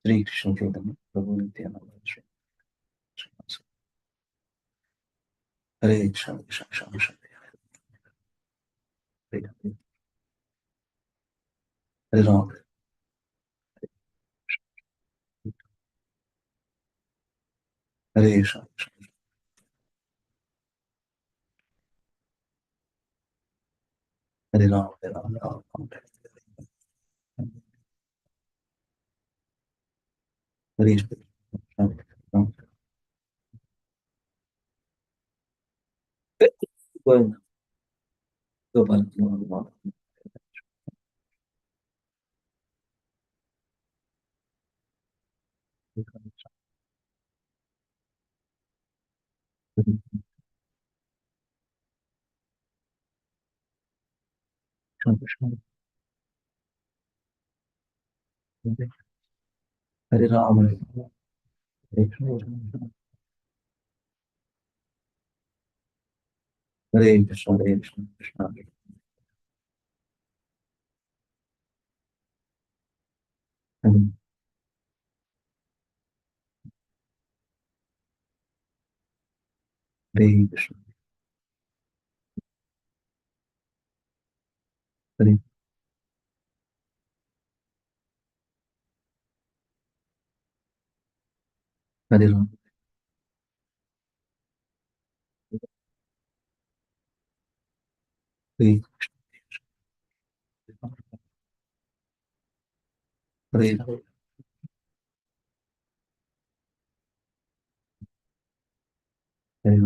Shri Krishna Chaitanya Prabhu Nityanand Shri Hare Krishna Krishna Krishna Krishna Hare Hare Hare Ram Hare Krishna Krishna Hare Ram Ram Ram Hare Krishna Ram Govind Gopal Krishna Krishna Hare Ram Hare Krishna Hare Krishna Krishna Hare Hare Krishna Hare Hare Ram Hare Hare Hare Ram Hare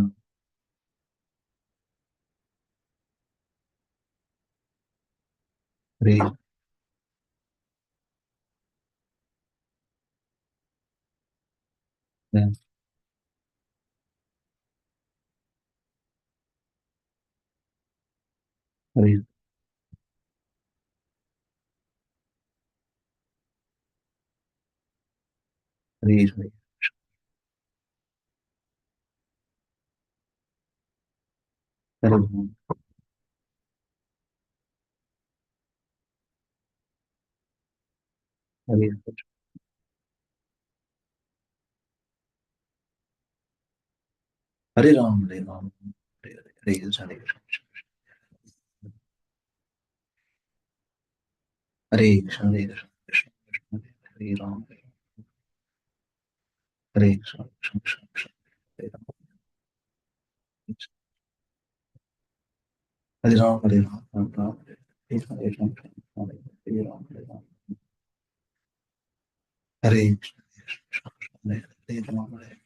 Hare Hare Hare Hare Ram Hare Hare Ram Hare Ram Hare Hare Hare Krishna Hare Krishna Hare Krishna Krishna Krishna Hare Ram Hare Krishna Krishna Krishna Krishna Hare Ram Hare Ram Ram Ram Hare Hare Ram Hare Ram Hare Ram Hare Krishna Krishna Krishna Hare Ram Hare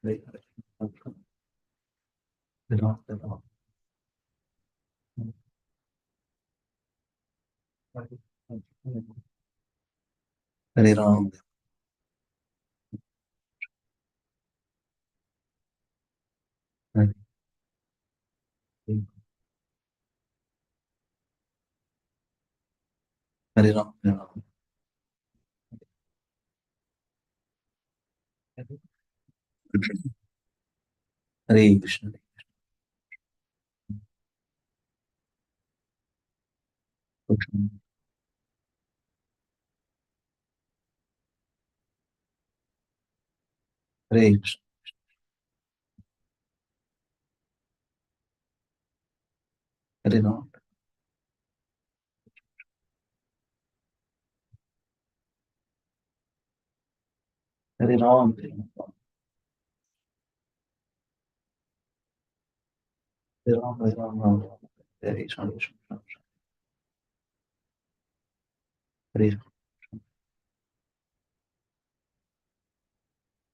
Hare Hare Hare Ram Hare Ram Hare Ram Hare Hare Ram Hare Ram Hare Krishna Krishna Hare Krishna Hare Ram Hare Ram Hare Ram Ram, Hare Ram, Ram Ram, Hare Krishna, Hare Krishna, Hare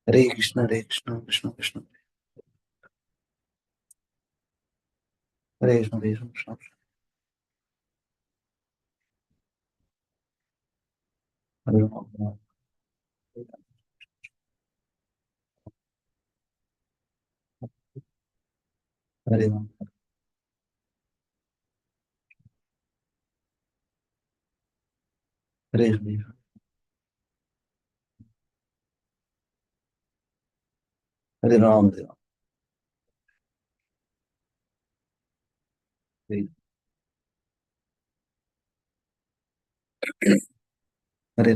Hare Krishna, Hare Krishna, Krishna Krishna, Hare Krishna, Hare Krishna, Hare Ram, Ram, Hare Ram, Hare Krishna, Hare Ram, Hare Ram, Hare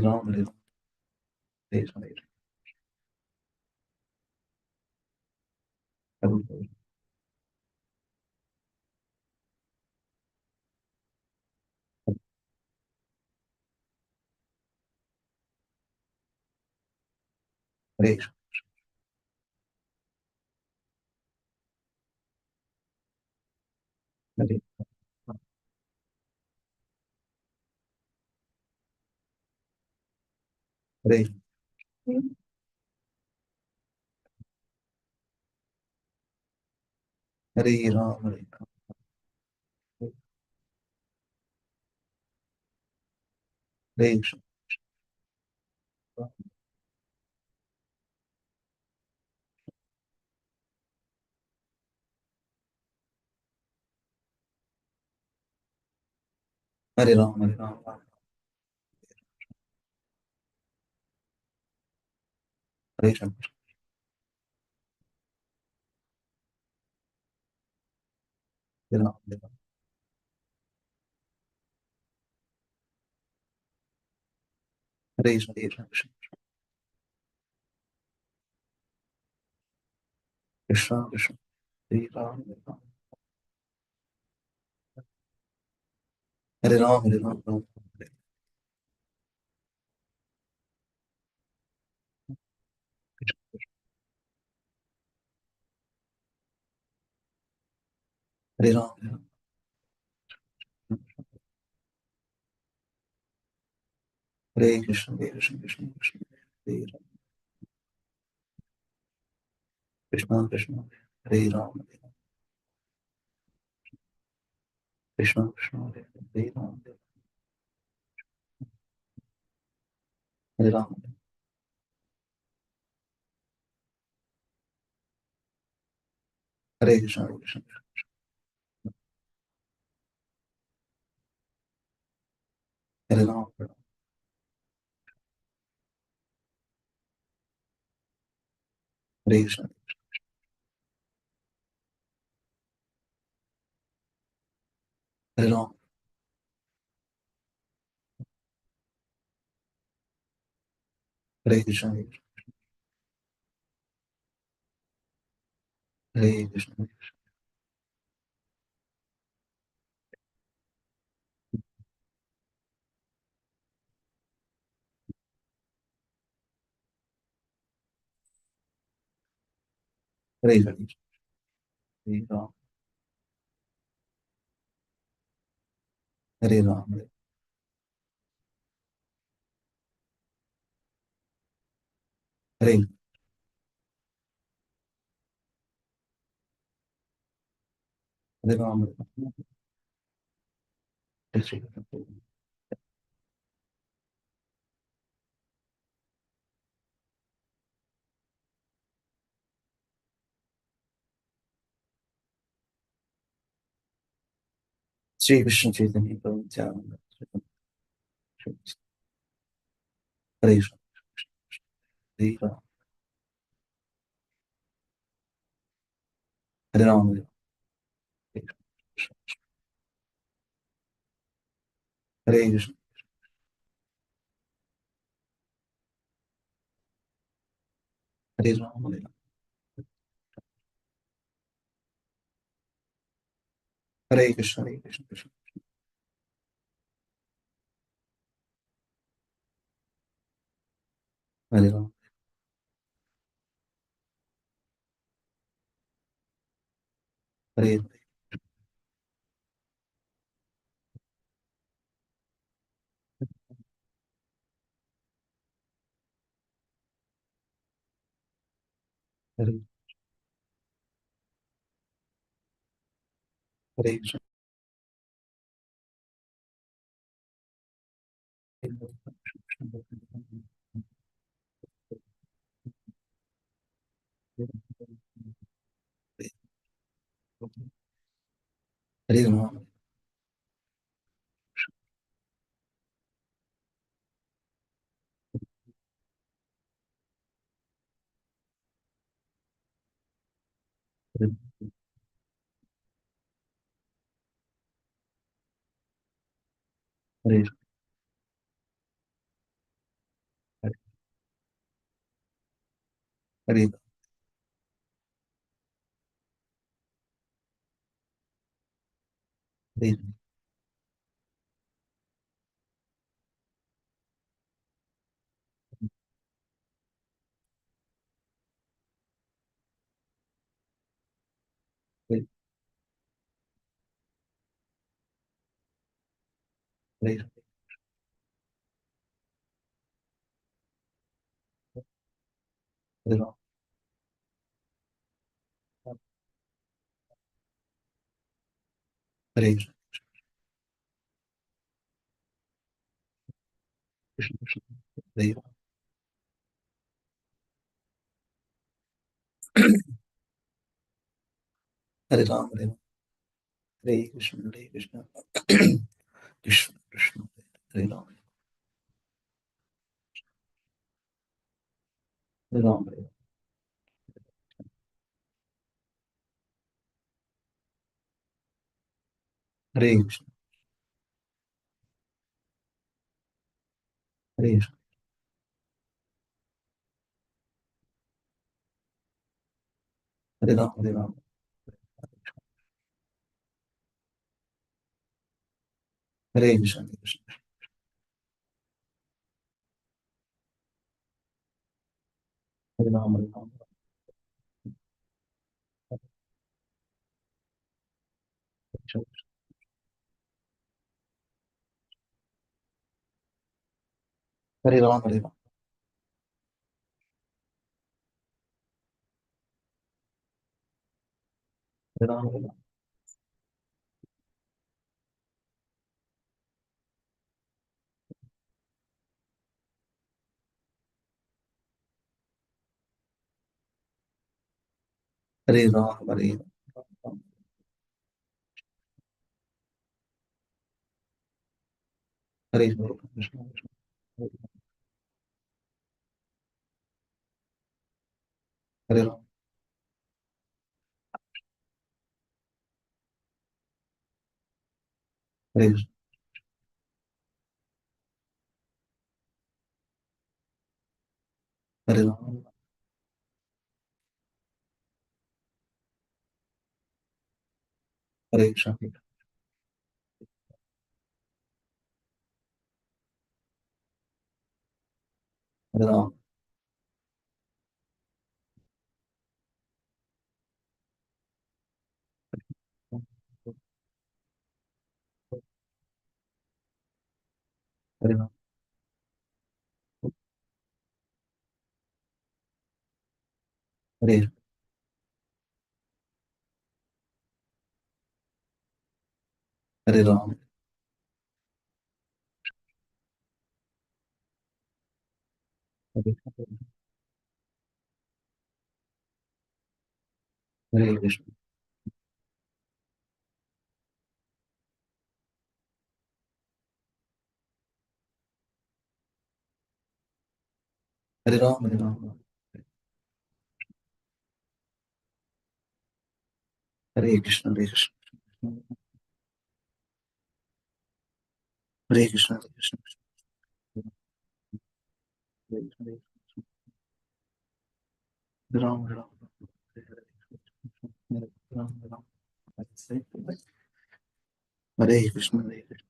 Ram, Hare Ram, Hare Krishna, Hare Krishna, Hare Hare Hare Ram, Hare Krishna, Hare Ram, Hare Ram, Hare Krishna, Hare Ram, Hare Krishna, Hare Krishna, Krishna Krishna, Hare Ram, Hare Ram, Hare Ram, Ram, Hare Ram, Hare Krishna, Hare Krishna, Krishna Krishna, Hare Ram, Krishna Krishna, Hare Ram, Krishna Krishna, Hare Ram, Hare Ram, Hare Krishna, Hare Krishna, Hare Ram, Hare Krishna, Hare Ram, Hare Krishna, Hare Krishna, Hare Krishna, Hare Ram, Hare Ram, Hare Hare Ram, Hare Krishna, Shri Krishna Chaitanya Prabhu Nityananda, Hare Krishna, Hare Ram, Hare Ram, Hare Krishna, Hare Krishna, Hare Ram, Hare Krishna, Hare Krishna, Krishna, Hare Ram, Hare Hare Hare Krishna. Hare Rama. Hare Hare Hare Hare Hare Hare Hare Hare Rama. Hare Krishna Krishna. Hare Hare Rama. Hare Hare Krishna. Hare Krishna. Krishna Krishna. Hare Rama. Hare Rama. Hare Krishna. Hare Krishna. Hare Rama. Hare Rama. Hare Krishna. Hare Krishna. Hare Rama. Hare Rama. Krishna. Hare Rama. Hare Rama. Hare Rama. Hare Rama. Hare Rama. Hare Rama. Hare Hare Krishna. Hare Hare Rama. Hare Krishna. Hare Rama. Hare Krishna. Hare Rama. Hare Rama. Hare Hare Rama. Hare Hare Krishna. Hare Rama. Hare Rama. Hare Krishna. Hare Krishna. Hare Krishna. Hare Krishna. Hare Hare Rama. Hare Rama. Hare Rama. Hare Rama. Hare Krishna. Hare Krishna.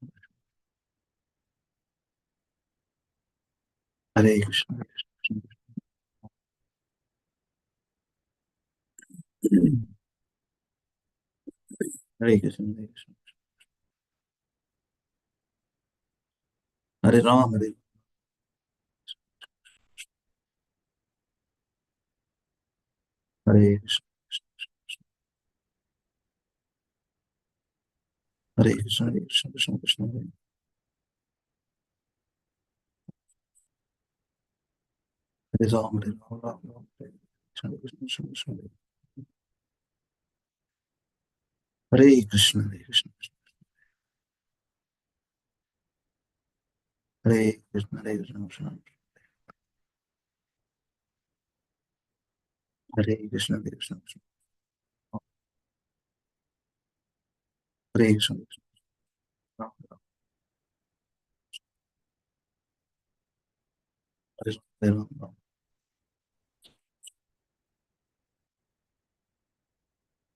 Hare Krishna. Hare Krishna. Hare Krishna. Hare Krishna. Hare Rama. Hare Hare Krishna, Hare Krishna, Hare Krishna, Krishna Krishna, Hare Ram, Hare Ram, Ram Ram, Hare Krishna, Hare Krishna, Krishna Krishna, Hare Krishna, Hare Krishna, Hare Krishna, Hare Krishna, Krishna, Hare Krishna, Hare Krishna, Krishna, Hare Krishna, Hare Krishna, Ram Ram, Hare Ram, Hare Ram, Ram,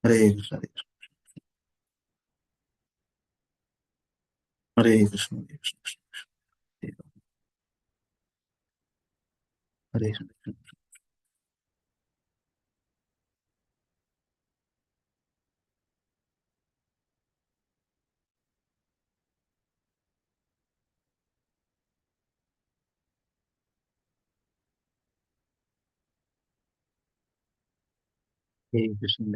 Hare Krishna, Hare Krishna, Hare Krishna, Krishna Krishna, Hare Krishna, Hare Krishna, Hare Krishna,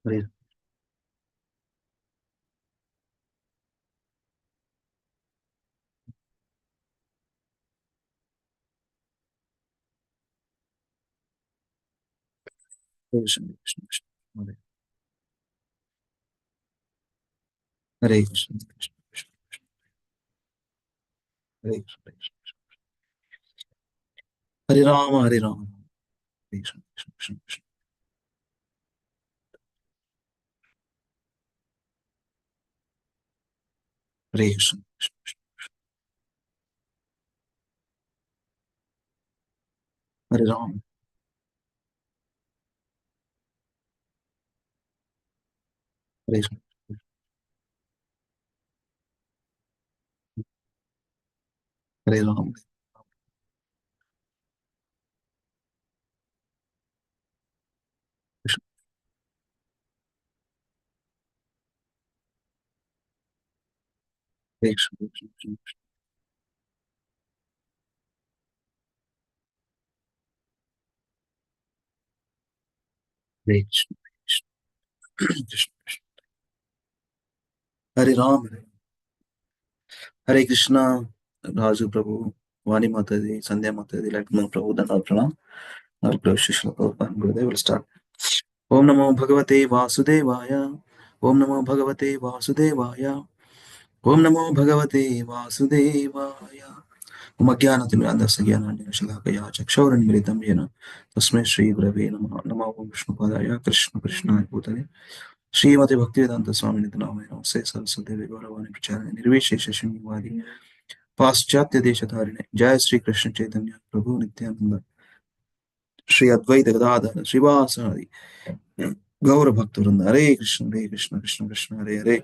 Hare Krishna, Krishna Krishna, Hare Krishna, Krishna Krishna, Hare Krishna, Hare Rama, Hare Rama, Hare Krishna, Krishna Krishna, Krishna, Hare Krishna, Krishna Krishna, Hare Rama, Hare Krishna, Hare Rama, Krishna, Hare Krishna, Krishna Krishna, Hare Krishna, Krishna Krishna, Hare Rama, Hare Krishna, Raju Prabhu, Vani Mataji, Sandhya Mataji, Lakshman Prabhu, Dhanal Pranam, our precious Prabhupada Gurudev will start. Om Namo Bhagavate Vasudevaya, Om Namo Bhagavate Vasudevaya, Om Namo Bhagavate Vasudevaya. उमज्ञानतिमिरान्धस्य ज्ञानाञ्जनशलाकया शलाकया चक्षुरुन्मीलितं येन तस्मै श्रीगुरवे नमः नमो ओं विष्णुपादाय कृष्णकृष्णाय भूतले श्रीमते भक्तिवेदान्तस्वामिनिति नामिने नमस्ते सरस्वती गौरवाणि प्रचारिणे निर्विशेषशून्यवादी पाश्चात्यदेशधारिणे जय श्री कृष्ण चैतन्य प्रभु नित्यानंद श्री अद्वैत गदाधर श्रीवासादि गौर भक्तवृंद हरे कृष्ण कृष्ण कृष्ण हरे हरे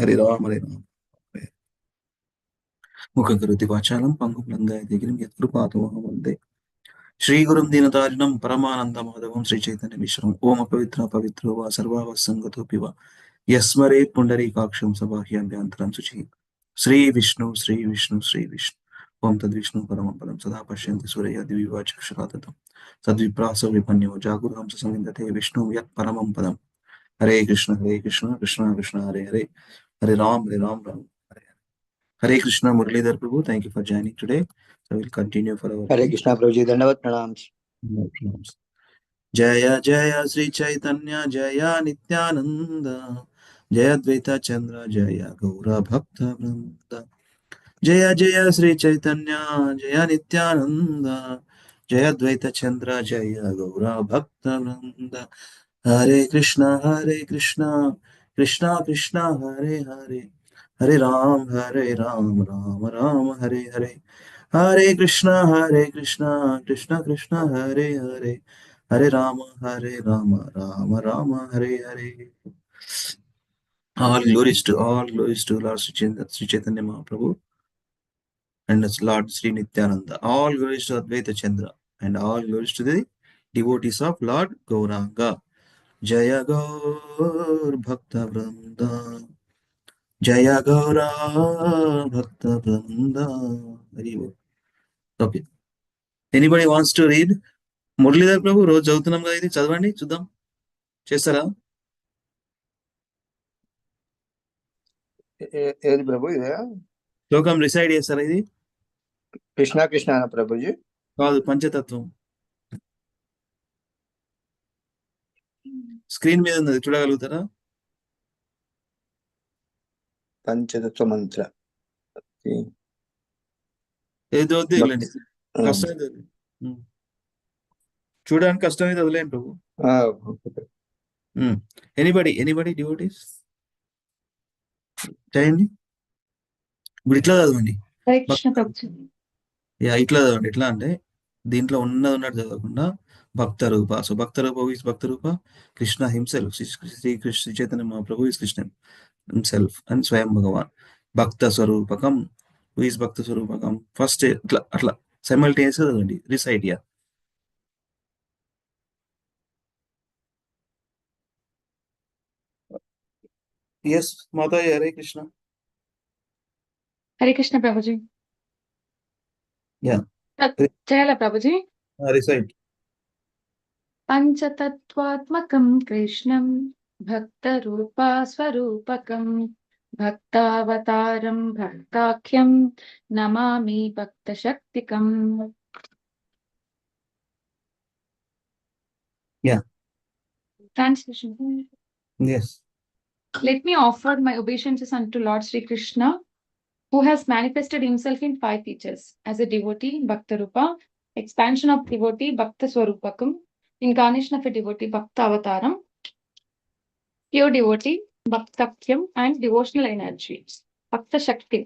हरे राम मुखकरोति वाचालं पङ्गुं लङ्घयति गिरिं यत्कृपातमहं वन्दे श्रीगुरुं दीनतारिणं परमानन्दमाधवं श्रीचैतन्यमीश्वरम् ॐ अपवित्र पवित्रो वा सर्वावसङ्गतोऽपि वा यस्मरेत् पुण्डरीकाक्षं सबाह्याभ्यन्तरं शुचिः श्रीविष्णु श्रीविष्णु श्रीविष्णु ॐ तद्विष्णु परमं पदं सदा पश्यन्ति सूरय दिव्यवाचक्षुराततं तद्विप्रासो विपन्यो जागुरुहं ससंविन्दते विष्णु यत्परमं पदम् हरे कृष्ण कृष्ण कृष्ण हरे हरे हरे राम राम हरे Hare Krishna Muralidhar Prabhu, thank you for joining today. So we'll continue for our Hare day. Krishna प्रभु जी दंडवत प्रणाम। Jaya Jaya Sri Chaitanya Jaya Nityananda Jaya Dvaita Chandra Jaya Gaura Bhakta Vrinda Jaya Jaya Sri Chaitanya Jaya Nityananda Jaya Dvaita Chandra Jaya Gaura Bhakta Vrinda Hare Krishna Krishna Krishna Hare Hare Hare Ram Ram Ram Hare Hare Hare Krishna Krishna Krishna Hare Hare Hare Rama Rama Rama Hare Hare. All glories to Lord Sri Chaitanya Mahaprabhu and its Lord Sri Nityananda. All glories to Advaita Chandra and all glories to the devotees of Lord Gauranga. Jaya Gaur Bhakta Vrinda. Jaya Gaura Bhakta Vrinda. Very good. Okay. Anybody wants to read? Muralidhar Prabhu రోజు చదువుతున్నాం కదా, ఇది చదవండి చూద్దాం. చేస్తారా? ఏది ప్రభు ఇదే? శ్లోకం రిసైడ్ చేస్తారా ఇది? కృష్ణ కృష్ణ ప్రభుజీ కాదు, పంచతత్వం. స్క్రీన్ మీద ఉన్నది, చూడగలుగుతారా? పంచతత్వ మంత్ర ఏదో వదిలేండి, కష్టమైతే చూడడానికి కష్టమైతే వదిలేండి ప్రభు. ఎనీబడి డివోటీస్ చేయండి. ఇప్పుడు ఇట్లా చదవండి, ఇట్లా చదవండి. ఎట్లా అంటే దీంట్లో ఉన్నట్టు చదవకుండా Bhakta Rupa. So Bhakta Rupa is Bhakta Rupa, Krishna himself, Shri Chaitanya Mahaprabhu is Krishna himself and స్వయం భగవాన్. భక్త స్వరూపకం, ఈస్ భక్త స్వరూపకం. ఫస్ట్ ఇట్లా అట్లా సైమల్టేనియస్ గా చదవండి. Reside yeah. ఎస్ మాతా, హరే కృష్ణ. హరే కృష్ణ ప్రభుజీ. యా, చేయాలా Prabhuji? Reside. పంచతత్వాత్మకం Krishnam Bhakta Roopa స్వరూపకం భక్తావతారం భక్తాఖ్యం Namami Bhakta శక్తికం. Yeah. Translation. Yes. Let me offer my obeisances unto Lord Sri Krishna, who has manifested himself in 5 features: as a devotee, Bhakta Rupa; expansion of devotee, Bhakta Swarupakam; incarnation of a devotee, Bhakta Avataram; pure devotee, Bhaktakyam; and devotional energy, Bhakta Shakti.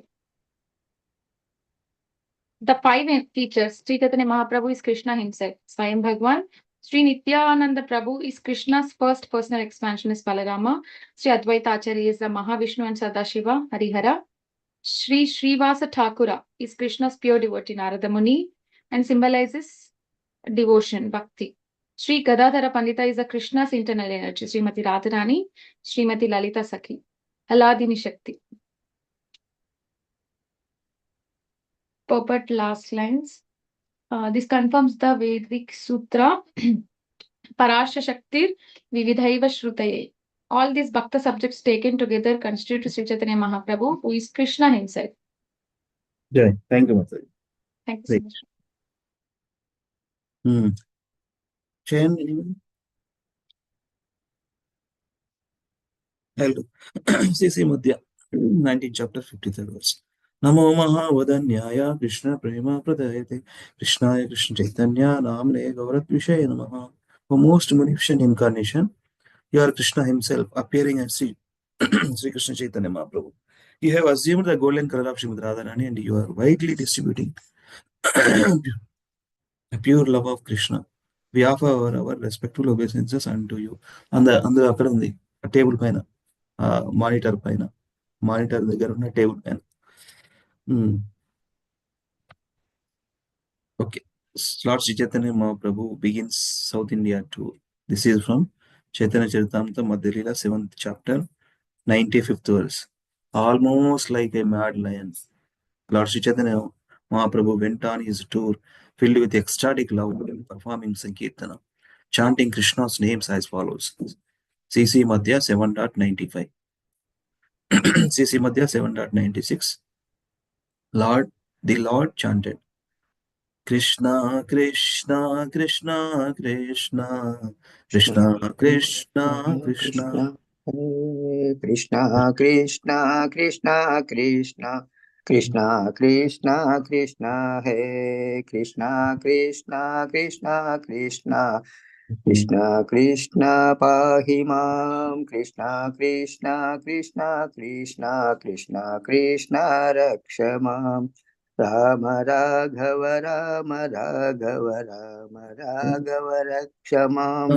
The 5 features: Sri Chaitanya Mahaprabhu is Krishna himself, Swayam Bhagwan. Sri Nityananda Prabhu is Krishna's first personal expansion is Balarama. Sri Advaita Acharya is the Mahavishnu and Sadashiva, Harihara. Sri Srivasa Thakura is Krishna's pure devotee, Narada Muni, and symbolizes devotion, bhakti. Sri Gadadhara Pandita is the Krishna's internal energy, Srimati Radharani, Srimati Lalita Sakhi, Haladini Shakti. Purport last lines. This confirms the Vedic Sutra Parasha Shaktir Vividhaiva Shrutaye. All these Bhakta subjects taken together constitute Sri Chaitanya Mahaprabhu, who is Krishna himself. Jai. Thank you, Mataji. Thank you so much. చేయండి. CC Madhya 19 chapter 53rd verse. నమో మహావదన్యాయ కృష్ణ ప్రేమ ప్రదయతే కృష్ణాయ కృష్ణ చైతన్య నామ్నే గౌరద్విషయ నమః. O most munificent incarnation, you are Krishna himself appearing as Sri Krishna Chaitanya Mahaprabhu. You have assumed the golden color of Srimati Radharani and you are widely distributing the pure love of Krishna. We offer our respectful obeisances unto you. అందరూ అక్కడ ఉంది table పైన, monitor దగ్గర ఉన్న table పైన. Okay. Lord Sri Chaitanya Mahaprabhu begins South India tour. This is from Chaitanya Charitamrita Madhya Leela 7th chapter 95th verse. Almost like a mad lion, Lord Sri Chaitanya Mahaprabhu went on his tour filled with ecstatic love, performing Sankirtana, chanting Krishna's names as follows. CC Madhya 7.95. CC Madhya 7.96. The Lord chanted, Krishna, Krishna, Krishna, Krishna, Krishna, Krishna, Krishna, Krishna, Krishna, Krishna, Krishna, Krishna, Krishna, Krishna, Hey Krishna, Krishna, Krishna, Krishna, Krishna, Krishna, Pahimam, Krishna, Krishna, Krishna, Krishna, Krishna, Krishna, Rakshamam. Rama Raghava Rama Raghava Rama Raghava Rakshamam.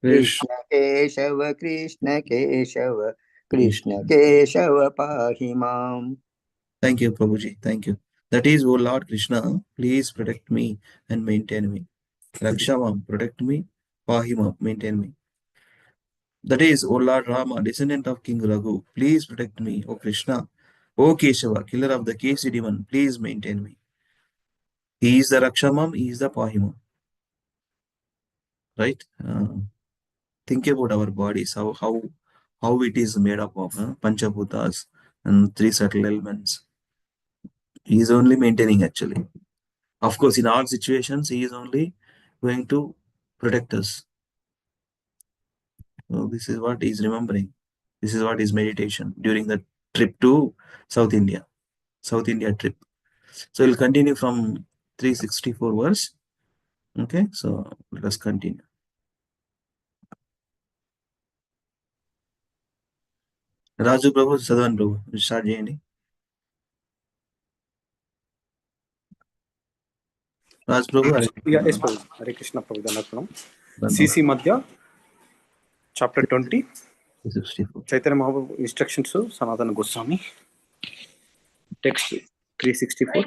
Krishna Keshava Krishna Keshava Krishna Keshava Pahimam. Thank you, Prabhuji. Thank you. That is, O Lord Krishna, please protect me and maintain me. Rakshamam, protect me. Pahimam, maintain me. That is, O Lord Rama, descendant of King Raghu, please protect me. O Krishna, O Keshava, killer of the Kesari one, please maintain me. He is the Rakshamam, he is the Pahimam. Right? Think about our bodies, how it is made up of Panchabhutas and three subtle elements. He is only maintaining actually. Of course, in all situations, he is only going to protect us. So this is what he is remembering. This is what is meditation during the trip to South India trip. So we'll continue from 364 verse. Okay, so let us continue. Raju Prabhu, Sadhan Prabhu, start చేయండి. Raj Prabhu, Yes, Prabhu. Hare Krishna, Prabhu. Dhanapranam. CC Madhya, chapter 20. 364. Chaitanya Mahaprabhu instructions to Sanatana Goswami. Text 364.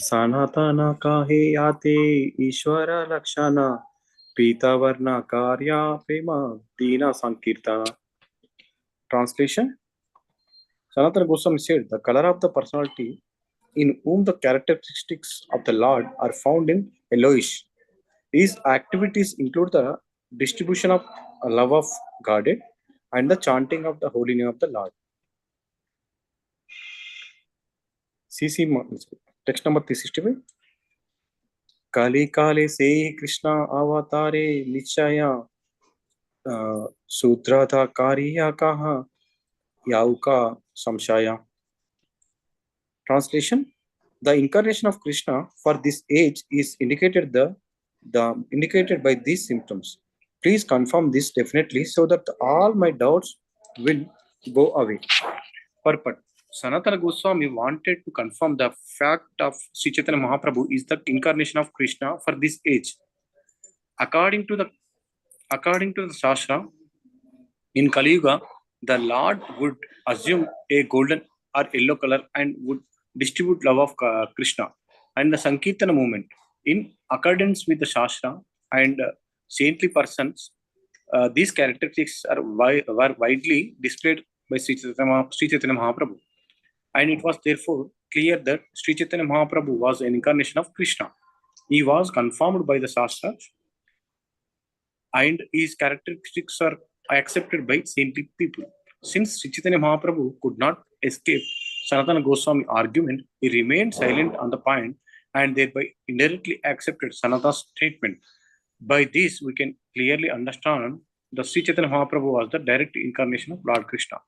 Sanatana kahe yate Ishwara lakshana Pita varna karya prema dina sankirtana. Translation. Sanatana Goswami said, the color of the personality in whom the characteristics of the Lord are found in yellowish. These activities include the distribution of love of Godhead and the chanting of the holy name of the Lord. CC text number 365. Kali kale se Krishna avatare nichaya sudradha kariya kaha yauka samshaya. Translation. The incarnation of Krishna for this age is indicated by these symptoms. Please confirm this definitely so that all my doubts will go away. Purport. Sanatana Goswami wanted to confirm the fact of Sri Chaitanya Mahaprabhu is the incarnation of Krishna for this age. According to the Shastra, in Kali Yuga, the Lord would assume a golden or yellow color and would distribute love of Krishna and the Sankirtana movement. In accordance with the Shastra and saintly persons, these characteristics were widely displayed by Sri Chaitanya Mahaprabhu. And it was therefore clear that Sri Chaitanya Mahaprabhu was an incarnation of Krishna. He was confirmed by the Shastra and his characteristics are accepted by saintly people. Since Sri Chaitanya Mahaprabhu could not escape Sanatana Goswami argument, he remained silent on the point and thereby indirectly accepted Sanatana's statement. By this, we can clearly understand that Sri Chaitanya Mahaprabhu was the direct incarnation of Lord Krishna.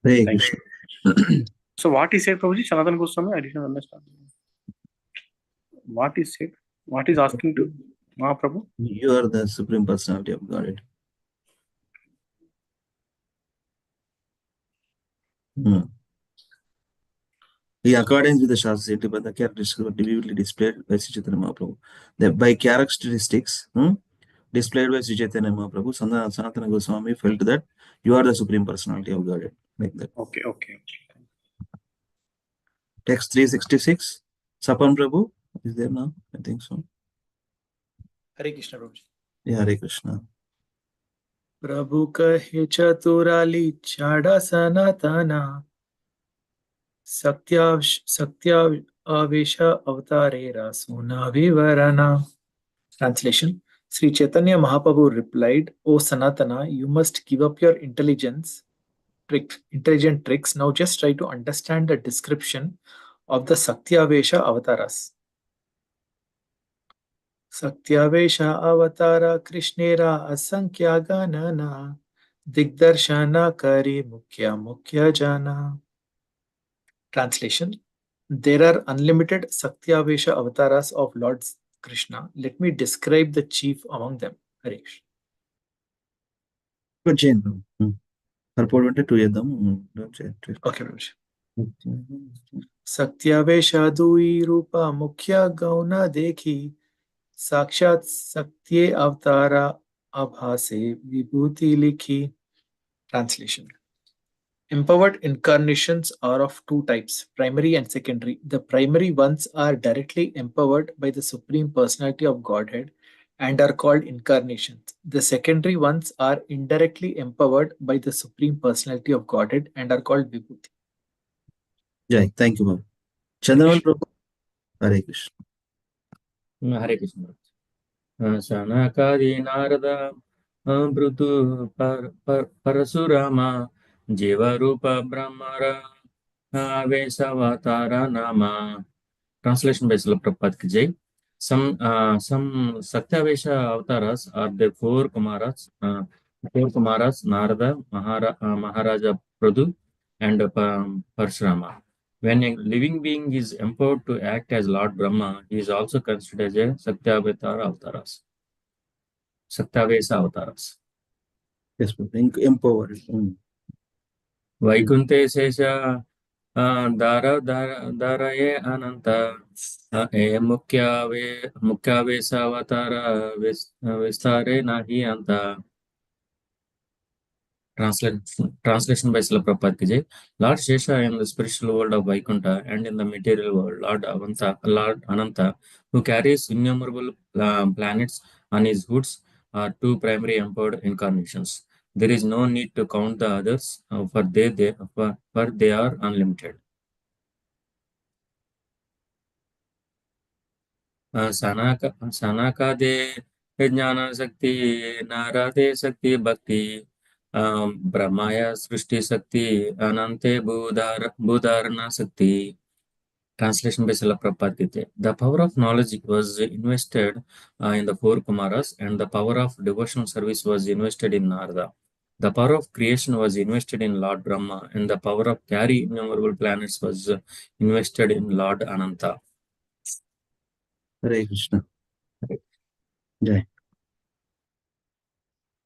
Hare Krishna. So what he said, Prabhuji, Sanatana Goswami, I did not understand. What he said? What is asking to Mahaprabhu? You are the Supreme Personality of Godhead. In accordance with the Shastra, but the characteristics were vividly displayed by Sri Chaitanya Mahaprabhu. By characteristics displayed by Sri Chaitanya Mahaprabhu, Sanatana Goswami felt that you are the Supreme Personality of Godhead. Like that. Okay. Text 366. Sapan Prabhu is there now? I think so. Hare Krishna, Prabhuji. Yeah, Hare Krishna. Prabhu kahe chaturali chada sanatana Satya avesha avatarera suna vivarana. Translation. Sri Chaitanya Mahaprabhu replied, O Sanatana, you must give up your intelligent tricks. Now just try to understand the description of the Satyavesha avatars. Satyavesha avatara Krishnera asankhya ganana digdarshana kari mukhya jana. Translation. There are unlimited Satyavesha avatars of Lord Krishna. Let me describe the chief among them. Harish. Good chain. Purport అంటే 2 చేద్దాం. Okay, Harish. Satyavesha dui rupa mukhya gauna dekhi sakshat satye avatara abhase vibhuti likhi. Translation. Empowered incarnations are of two types, primary and secondary. The primary ones are directly empowered by the Supreme Personality of Godhead and are called incarnations. The secondary ones are indirectly empowered by the Supreme Personality of Godhead and are called Vibhuti. Jai, thank you, Babu. Chandravan Prabhu, Hare Krishna. Hare Krishna. Sanakadi Narada Brutu Parasurama Jiva Rupa Brahmara Avesavatara Nama. Translation by Srila Prabhupada ki Jai. Some Satyavesha avatars are the four Kumaras, Narada, Maharaja Pradhu, and Parshurama. When a living being is empowered to act as Lord Brahma, he is also considered as a Satyavesha avatars. Yes, empowered. Vaikunte Sesha Daraye Ananta Mukyavesha avatara Vistare Nahi Anta. Translation by Srila Prabhupada ki Jai. Lord Shesha in the spiritual world of Vaikuntha and in the material world, Lord Ananta, who carries innumerable planets on his hoods, are two primary empowered incarnations. There is no need to count the others, for they are unlimited. Sanaka de Jnana Sakti, Narade Sakti Bhakti, Brahmaya Srishti Sakti, Anante Budharana Sakti. Translation by Srila Prabhupada ki Jai. The power of knowledge was invested in the four Kumaras, and the power of devotional service was invested in Narada. The power of creation was invested in Lord Brahma, and the power of carry innumerable planets was invested in Lord Ananta. Hare Krishna. Jai.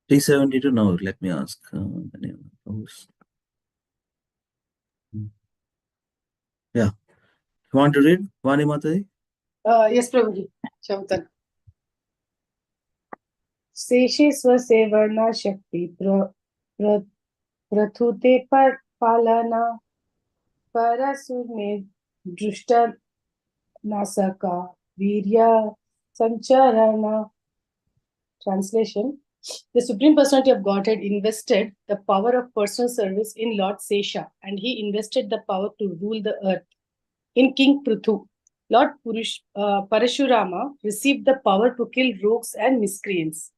372 now. Let me ask the name of the host. Yeah. You want to read? Vani Mataji? Yes, Prabhuji. Chanting. शेषे स्वसेवना शक्ति प्रथुते पर पालना परसुर में दृष्ट नासका वीर्य संचरना. Translation. The Supreme Personality of Godhead invested the power of personal service in Lord Sesha, and he invested the power to rule the earth in King Prithu. Lord Parashurama received the power to kill rogues and miscreants.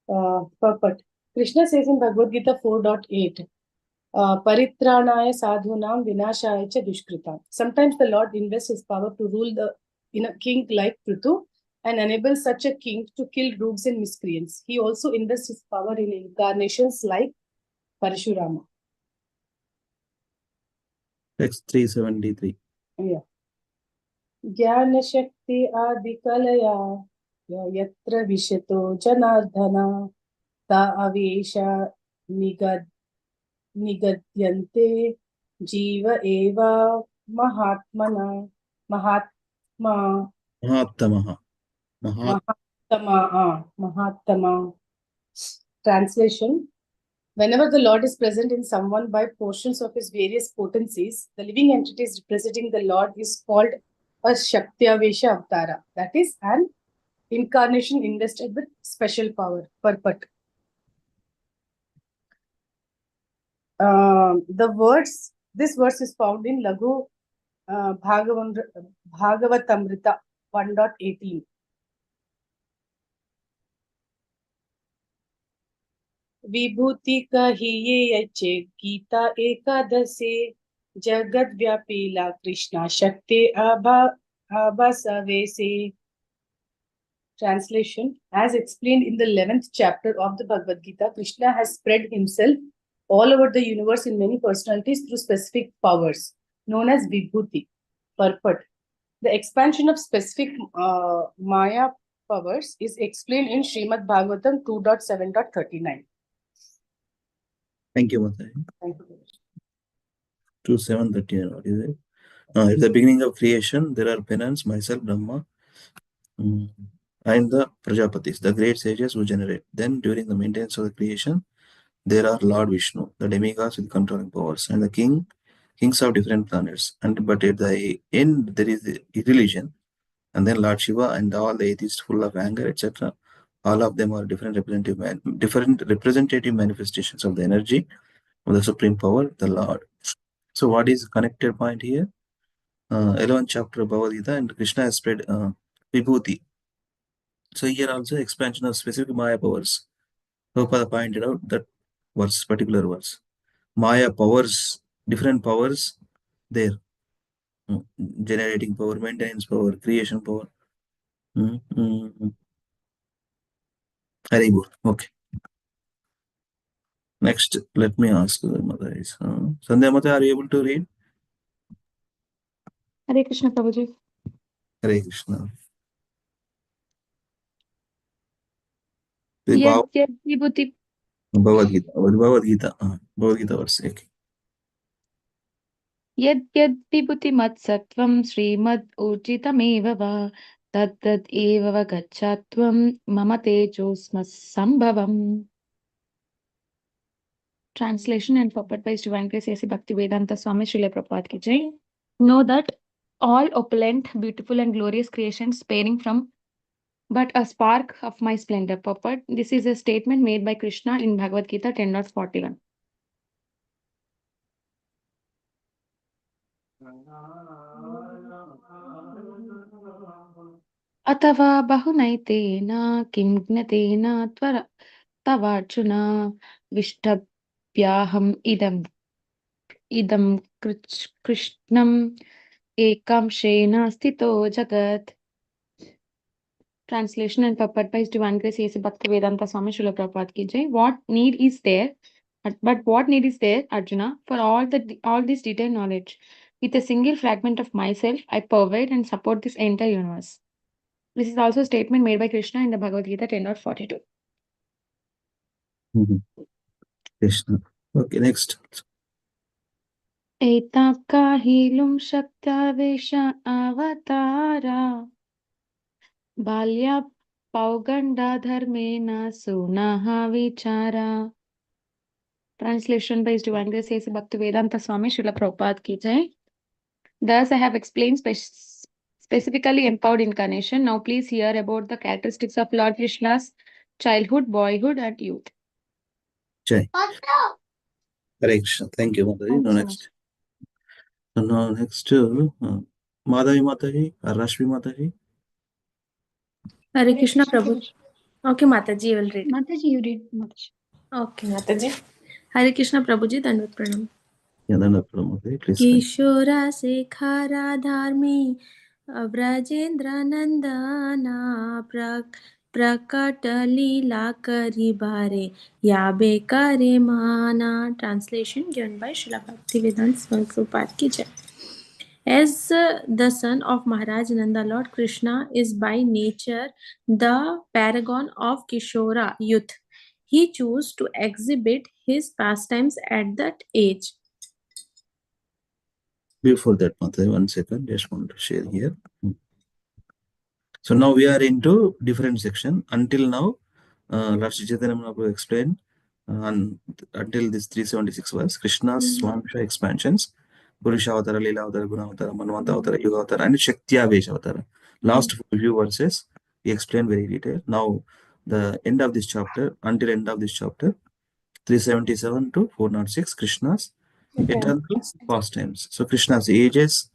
Purport. Krishna says in Bhagavad Gita 4.8, Paritranaya sadhunam vinashaya cha dushkritam. Sometimes the Lord invests his power to rule in a king like Prithu and enables such a king to kill rogues and miscreants. He also invests his power in incarnations like Parashurama. Text 373. Yeah. Jnana Shakti Adikalaya Yatra Vishato Janardhana Ta Avesha Nigadyante Jiva Eva Mahatmana Mahatamaha. Mahatama. Translation. Whenever the Lord is present in someone by portions of his various potencies, the living entities representing the Lord is called a Shaktiyavesha Avtara. That is an incarnation invested with special power. Purport. This verse is found in Laghu Bhagavatamrita 1.18. विभूति कहिए यचे गीता एकादशे जगत व्यापीला कृष्णा शक्ति आभासवेसे. Translation. As explained in the 11th chapter of the Bhagavad Gita, Krishna has spread himself all over the universe in many personalities through specific powers known as Vibhuti. Purport. The expansion of specific Maya powers is explained in Srimad Bhagavatam 2.7.39. Thank you, Mataji. Thank you. 2739. What is it? At the beginning of creation, there are penance, myself, Brahma, and the Prajapatis, the great sages who generate. Then, during the maintenance of the creation, there are Lord Vishnu, the demigods with controlling powers, and the kings of different planets. But at the end, there is the religion, and then Lord Shiva and all the atheists full of anger, etc. All of them are different representative manifestations of the energy of the supreme power, the Lord. So, what is the connected point here? 11th chapter of Bhagavad Gita, and Krishna has spread Vibhuti. So here also expansion of specific Maya powers. Prabhupada pointed out that verse, particular verse. Maya powers, different powers there. Generating power, maintenance power, creation power. Very good. Okay. Next, let me ask Mother is Sandhya Mata, are you able to read? Hare Krishna Prabhuji. Hare Krishna. Yad yad vibhuti Bhagavad Gita. Bhagavad Gita. Bhagavad Gita verse. Okay. यद् यद् विभूतिमत्सत्त्वं श्रीमद् ऊर्जितमेव वा तद् एव गच्छात्वं मम तेजोस्मसम्भवम्. Translation and purport by His Divine Grace A.C. Bhaktivedanta Swami Srila Prabhupada ki jai. Know that all opulent, beautiful and glorious creations sparing from but a spark of my splendor. Purport. This is a statement made by Krishna in Bhagavad Gita 10.41. अथवा बहुनैतेन किं ज्ञतेन तवार्जुन विष्टभ्याहम् इदं कृष्णम् एकांशेन स्थितो जगत्. Translation and purport by His Divine Grace A.C. Bhaktivedanta Swami Srila Prabhupada ki jai. What need is there, Arjuna, for all this detailed knowledge? With a single fragment of myself, I pervade and support this entire universe. This is also a statement made by Krishna in the Bhagavad Gita 10.42. Krishna. Okay, next. एताकाहीलुं शक्त्यावेश अवतारा Balya पौगण्डाधर्मेण सुनः विचारा. Translation by His Divine Grace A.C. Bhaktivedanta Swami Srila Prabhupada ki jai. Thus I have explained specifically empowered incarnation. Now please hear about the characteristics of Lord Krishna's childhood, boyhood and youth. Jai. Hare Krishna. Thank you, Mataji. Thank No, you so next. So now next, Madhavi Mataji or Rashmi Mataji. Hare Krishna Prabhu. Okay, Mataji will read. Mataji, you read. Mataji. Okay, Mataji. Hare Krishna Prabhuji, Dandavat Pranam. Yeah, Dandavat Pranam, Mataji. Please. Kishora Sekhara Dharmi Vrajendra Nandana Prakat Leela Kari Bare Yabe Kare Mana. Translation given by Srila Bhaktivedanta Swami Prabhupada ki jai. As the son of Maharaj Nanda, Lord Krishna is by nature the paragon of Kishora youth. He chose to exhibit his pastimes at that age. Before that, Mataji, 1 second. Just want to share here. So now we are into different section. Until now, Lord Sri Chaitanya Mahaprabhu explained until this 376 verse, Krishna's Swamsha expansions, Purusha Avatara, Leela Avatara, Guna Avatara, Manvanta Avatara, Yuga Avatara, and Shaktiya Vesha Avatara. Last few verses, he explained very detailed. Now, the end of this chapter, until end of this chapter, 377 to 406, Krishna's eternal pastimes. So Krishna's ages,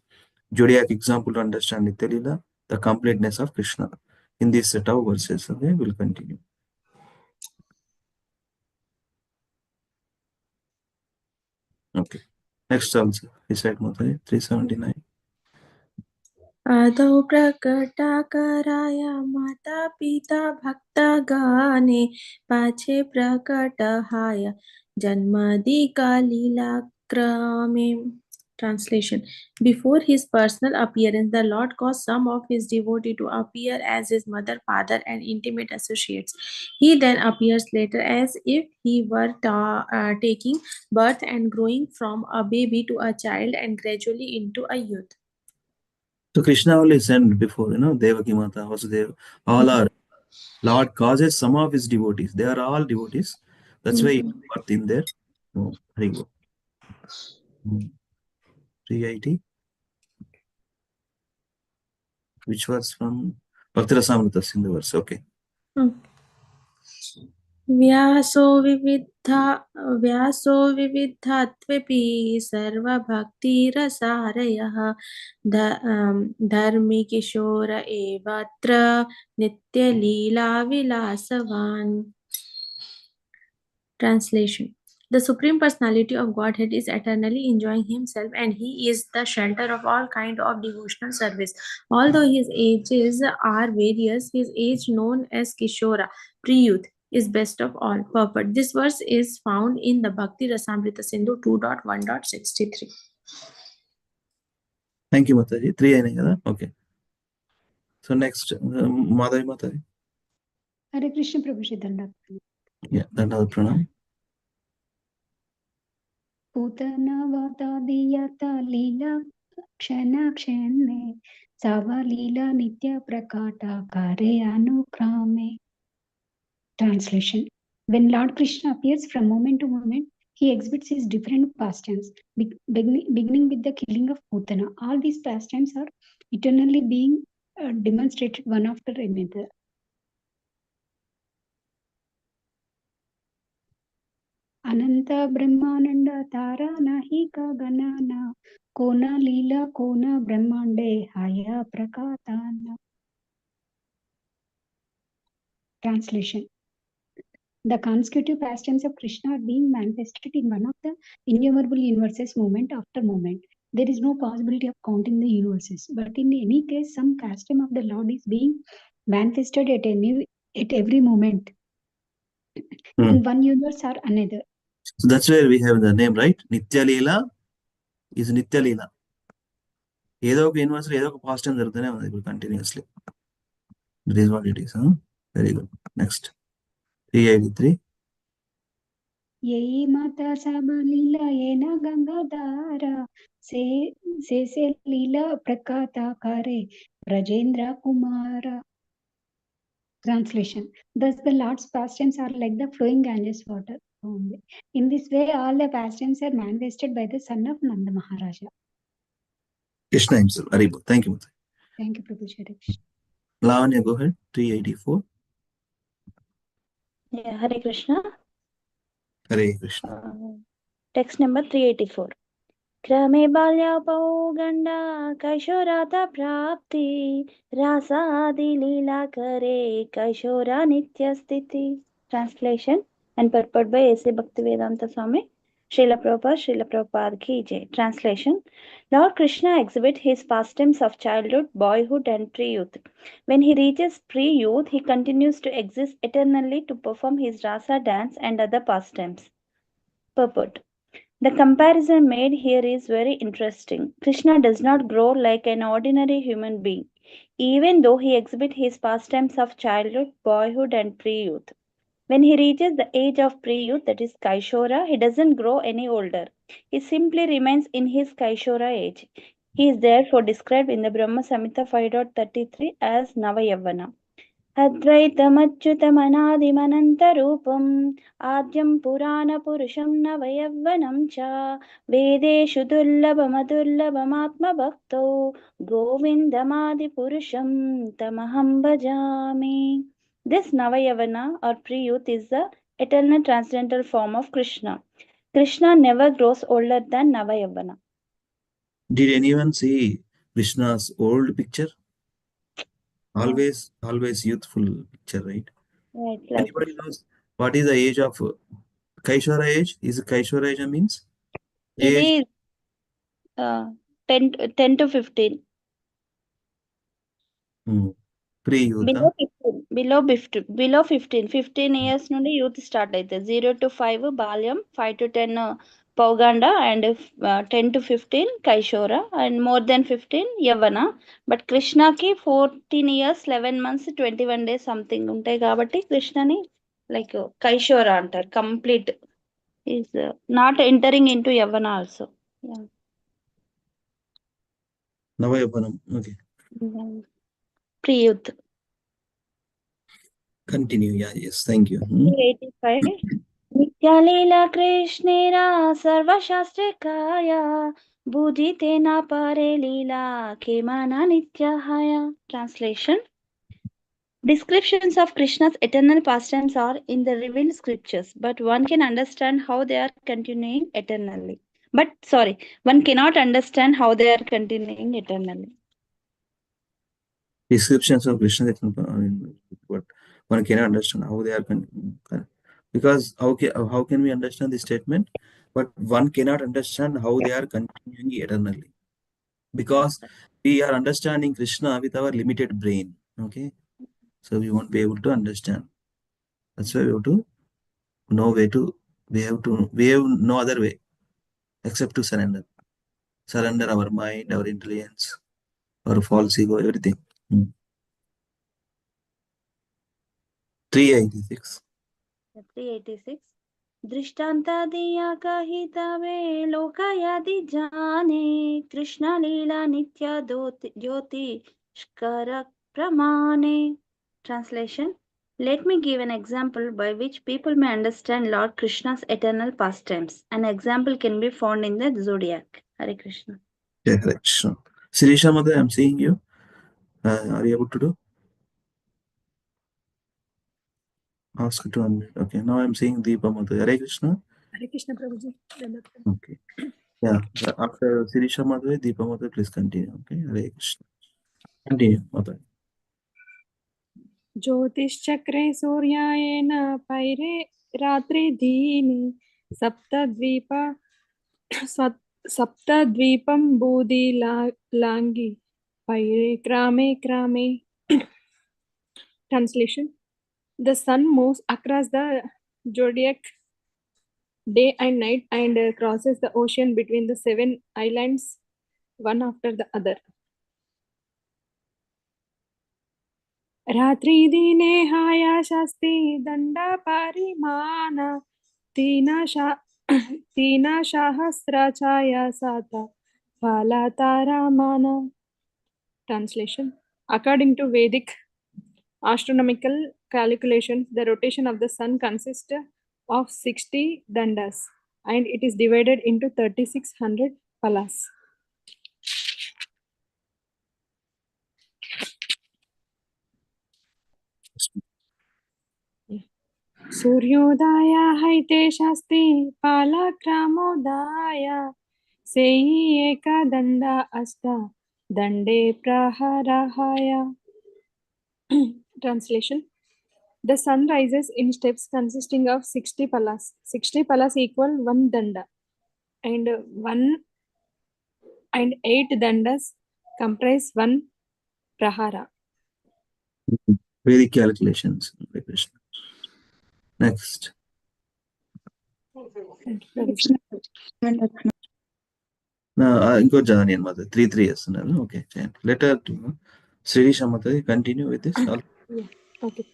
zodiac example to understand Nitya Leela, the completeness of Krishna. In this set of verses, okay, we'll continue. Okay. Next also, recite Mataji, 379. आदौ प्रकटाकाराय माता पिता भक्तगाने पाछे प्रकटहाय जन्मादिकालीलाक्रमे. Translation. Before his personal appearance, the Lord caused some of his devotees to appear as his mother, father, and intimate associates. He then appears later as if he were taking birth and growing from a baby to a child and gradually into a youth. So Krishna only sent before, Devaki Mata, Vasudeva, all are. Lord causes some of his devotees. They are all devotees. That's why he birth in there. Oh, very good. 380. Which was from Bhaktirasamrita in the verse. Okay. व्यासो विविधात्वेऽपि सर्वभक्तिरसारयः धर्मिकिशोर एवात्र नित्यलीलाविलासवान्. Translation. The Supreme Personality of Godhead is eternally enjoying Himself, and He is the shelter of all kind of devotional service. Although His ages are various, His age known as Kishora, pre-youth, is best of all. Purport. This verse is found in the Bhakti Rasamrita Sindhu 2.1.63. Thank you Mataji 3 అయినాయి కదా okay so next Madhavi Mataji Hare Krishna Prabhuji Dandat. దండాలు Pranam Putanavata diyata lila kshana kshane sava lila nitya prakata kare anukrame. Translation. When Lord Krishna appears from moment to moment, he exhibits his different pastimes, beginning with the killing of Putana. All these pastimes are eternally being demonstrated one after another. Ananta Brahmananda Tara Nahika Ganana Kona Lila Kona Brahmande Haya Prakatana. Translation. The consecutive pastimes of Krishna are being manifested in one of the innumerable universes moment after moment. There is no possibility of counting the universes, but in any case, some pastime of the Lord is being manifested at every moment in one universe or another. So that's where we have the name, right? Nityalila is Nityalila. ఏదో ఒక universe ఏదో ఒక past time జరుగుతూనే ఉంది ఇప్పుడు continuously. That is what it is. Very good. Next. 383. Yei mata sabalila yena gangadhara se lila prakata kare Rajendra Kumara. Translation. Thus the Lord's pastimes are like the flowing Ganges water. In this way, all the pastimes are manifested by the son of Nanda Maharaja. Krishna himself. Very good. Thank you, Mata. Thank you, Prabhu Sharish. Lavanya, go ahead. 384. Yeah, Hare Krishna. Hare Krishna. Text number 384. क्रमे बाल्यापौगण्डा कैशोराता प्राप्ति रासादिलीला करे कैशोरा नित्यस्थिति. Translation and purport by A.C. Bhaktivedanta Swami. Srila Prabhupada ki jai. Translation. Lord Krishna exhibits his pastimes of childhood, boyhood and pre-youth. When he reaches pre-youth, he continues to exist eternally to perform his rasa dance and other pastimes. Purport. The comparison made here is very interesting. Krishna does not grow like an ordinary human being, even though he exhibits his pastimes of childhood, boyhood and pre-youth. When he reaches the age of pre-youth, that is Kaishora, he doesn't grow any older. He simply remains in his Kaishora age. He is therefore described in the Brahma Samhita 5.33 as Navayavana. अद्वैतमच्युतमनादिमनन्तरूपम् आद्यं पुराणपुरुषं नवयौवनं च वेदेषु दुर्लभमदुर्लभमात्मभक्तौ गोविन्दमादिपुरुषं तमहं भजामि. This Navayavana or pre-youth is the eternal transcendental form of Krishna. Krishna never grows older than Navayavana. Did anyone see Krishna's old picture? Always youthful picture, right? Right, Anybody knows what is the age of Kaishora age? Is Kaishora age means? It is 10 to 15. Pre-youth. Below 15 years నుండి youth start అవుతుంది. 0 to 5 బాల్యం, 5 to 10 పౌగండ and 10 to 15 కైశోర and more than 15 యవ్వన. But కృష్ణకి 14 years 11 months 21 days something ఉంటాయి కాబట్టి కృష్ణని like కైశోర అంటారు. Complete is not entering into యవ్వన also. Navayavvanam. Okay. Pre-youth. Continue. Yeah, yes. Thank you. 85. नित्यलीला कृष्णेरा सर्वशास्त्रकाया बुझिते न परे लीला के माना नित्याहाया. Translation. Descriptions of Krishna's eternal pastimes are in the revealed scriptures, but one can understand how they are continuing eternally. One cannot understand how they are continuing eternally. Descriptions of Krishna, but one cannot understand how they are because how can we understand this statement? But one cannot understand how they are continuing eternally because we are understanding Krishna with our limited brain. Okay, so we won't be able to understand. That's why we have to know way to we have no other way except to surrender our mind, our intelligence, our false ego, everything. 386. 386. दृष्टांता दिया कही तवे लोकायादि जाने कृष्ण लीला नित्य ज्योति शकर प्रमाणे. Translation. Let me give an example by which people may understand Lord Krishna's eternal pastimes. An example can be found in the zodiac. Hare Krishna. Yeah, correct. So, Sirisha Mother, I'm seeing you. Are you able to do? Ask her to unmute. Okay, now I'm seeing Deepa Mother. Hare Krishna. Hare Krishna Prabhuji. Okay. Yeah, after Sirisha Mother, Deepa Mother, please continue. Okay, Hare Krishna. Continue, Mother. ज्योतिश्चक्रे सूर्यायेन पैरे रात्रिदीनि सप्तद्वीप सप्तद्वीपं लांगी पैरे क्रामे क्रामे. Translation. The sun moves across the zodiac day and night and crosses the ocean between the 7 islands one after the other. रात्रि दिने हाया शास्ति दंडा परिमाण तीना सहस्राचाया साता fala taramana. Translation. According to Vedic astronomical calculations, the rotation of the sun consists of 60 dandas and it is divided into 3600 palas. सूर्योदय हैते शास्ति पालक्रमोदय सेयि एकदण्ड अष्ट दण्डे प्रहरहय. Translation. The sun rises in steps consisting of 60 palas. 60 palas equal 1 danda and 8 dandas comprise 1 prahara. Vedic calculations. Hare Krishna. Next. Now, go Janani Mother. 3 years. Okay, chant. Letter to Sirisha Mother. Continue with this. Yeah, okay.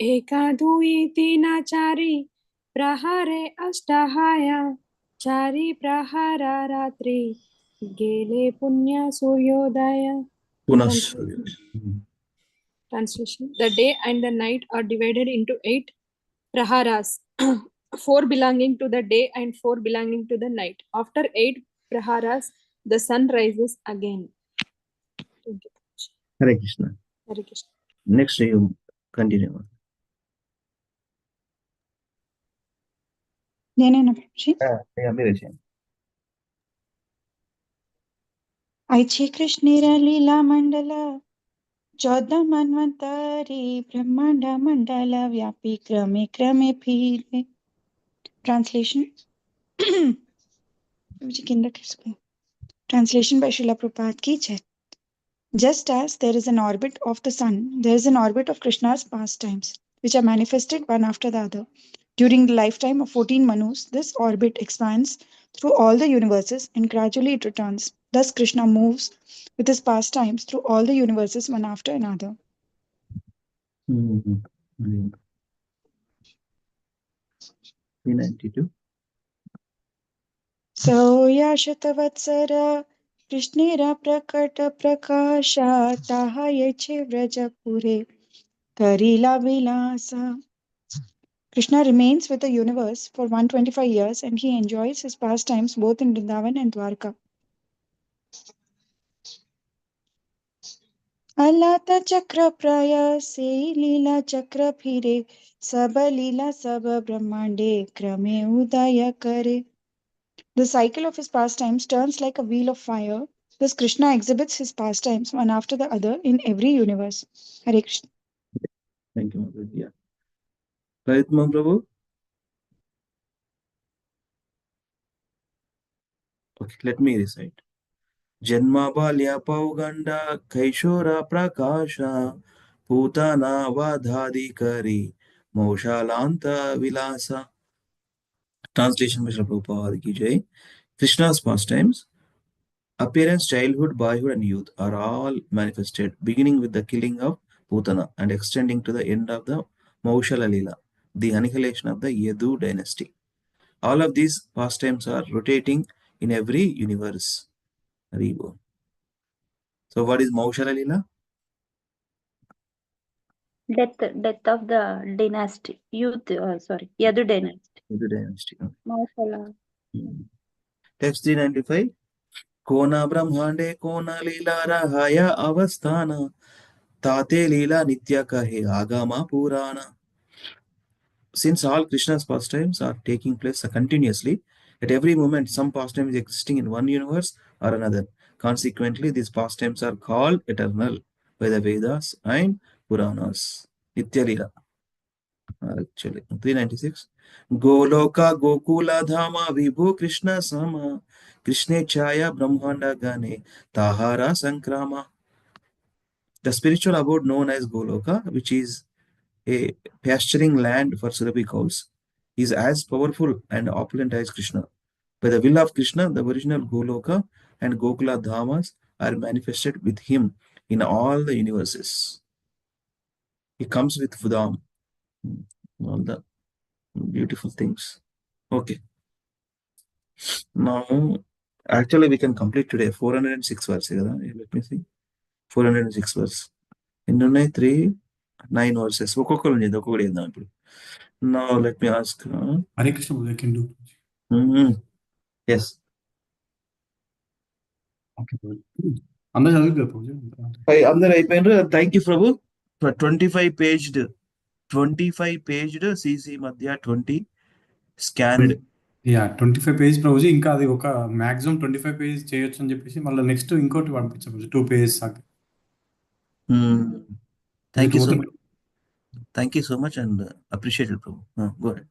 एका दुई तीन चारि प्रहरे अष्टहाया चारि प्रहर रात्रि गेले पुण्य सूर्योदय. Translation. The day and the night are divided into 8 praharas, 4 belonging to the day and 4 belonging to the night. After 8 praharas, the sun rises again. Thank you. Hare Krishna. Hare Krishna. Next, you continue. ऐच्छे कृष्णेर लीला मंडल 14 मन्वंतरी ब्रह्मांड मंडल व्यापी क्रमे क्रमे फिरे. Translation. Translation by Srila Prabhupada ki jai. Just as there is an orbit of the sun, there is an orbit of Krishna's pastimes, which are manifested one after the other. During the lifetime of 14 Manus, this orbit expands through all the universes and gradually it returns. Thus, Krishna moves with his pastimes through all the universes one after another. 392. Soya Shatavatsara Krishnera Prakata Prakasha Tahayeche Vrajapure Karila Vilasa. Krishna remains with the universe for 125 years and he enjoys his pastimes both in Vrindavan and Dwarka. अलात चक्र प्रय से लीला चक्र फिरे सब लीला सब ब्रह्मांडे क्रमे उदय करे. The cycle of his pastimes turns like a wheel of fire. Thus Krishna exhibits his pastimes one after the other in every universe. Hare Krishna. Thank you, Madhya. Right, Mahaprabhu? Okay, let me recite. Janma balya pauganda kaishora prakasha putana vadhadikari maushalanta vilasa. Translation by Srila Prabhupada ki jai. Krishna's pastimes, appearance, childhood, boyhood, and youth are all manifested, beginning with the killing of Putana and extending to the end of the Maushala Leela, the annihilation of the Yadu dynasty. All of these pastimes are rotating in every universe. Haribo. So, what is Maushala Leela? Death of the dynasty. Yadu dynasty. Yadu dynasty. Okay. Maushala. Text 395. Kona Brahmande Kona Leela Rahaya Avasthana Tate Leela Nitya Kahe Agama Purana. Since all Krishna's pastimes are taking place continuously, at every moment some pastime is existing in one universe or another. Consequently, these pastimes are called eternal by the Vedas and Puranas. Nitya Leela. Actually, 396. Goloka Gokula Dhama Vibhu Krishna Sama Krishne Chaya Brahmanda Gane Tahara Sankrama. The spiritual abode known as Goloka, which is a pasturing land for Surabhi cows, is as powerful and opulent as Krishna. By the will of Krishna, the original Goloka and Gokula Dhamas are manifested with him in all the universes. He comes with Vudam, all the beautiful things. Okay. Now, actually, we can complete today 406 verses. Let me see. 406 verses. In 9 verses. Now, let me ask. Hare Krishna, I can do. Yes. Okay. అందరూ చదువుతారు పూజ. అందరూ అయిపోయినారు. Thank you Prabhu. 25 paged CC మధ్య 20 scanned. Yeah 25 page Prabhuji. ఇంకా అది ఒక maximum 25 page చేయొచ్చు అని చెప్పేసి మళ్ళీ నెక్స్ట్ ఇంకోటి పంపించాం 2 పేజెస్ సాకి. Thank you so much and appreciate it, Prabhu. Go ahead.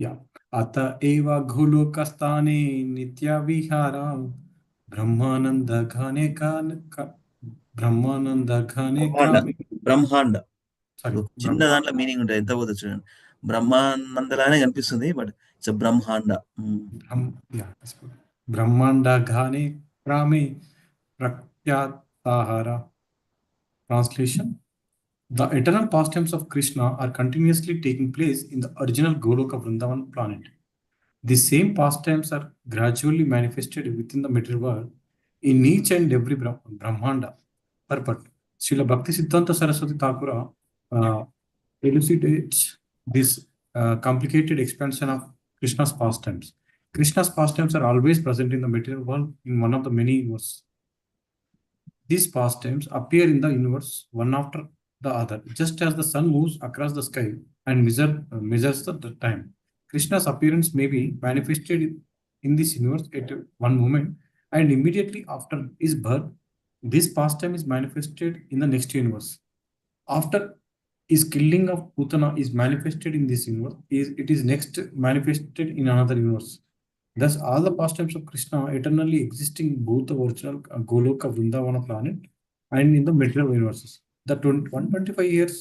Yeah. अत एव गोलोकस्थाने नित्यविहारा ब्रह्मानंद घने బ్రహ్మాండ. సారీ చిన్న దాంట్లో మీనింగ్ ఉంటుంది. ఎంత పోతుంది చూడండి. బ్రహ్మానందలానే కనిపిస్తుంది, బట్ ఇట్స్ బ్రహ్మాండ. బ్రహ్మాండ ఘానే రామే ప్రఖ్యాతాహార. Translation: The eternal pastimes of Krishna are continuously taking place in the original Goloka Vrindavan planet. The same pastimes are gradually manifested within the material world in each and every Brahmanda. Purport: Srila Bhakti Siddhanta Saraswati Thakura elucidates this complicated expansion of Krishna's pastimes. Krishna's pastimes are always present in the material world in one of the many universes. These pastimes appear in the universe one after the other, just as the sun moves across the sky and measures the time. Krishna's appearance may be manifested in this universe at one moment, and immediately after his birth, this pastime is manifested in the next universe. After his killing of Putana is manifested in this universe, it is next manifested in another universe. Thus, all the pastimes of Krishna are eternally existing in both the original Goloka Vrindavana planet and in the material universes. The 125 years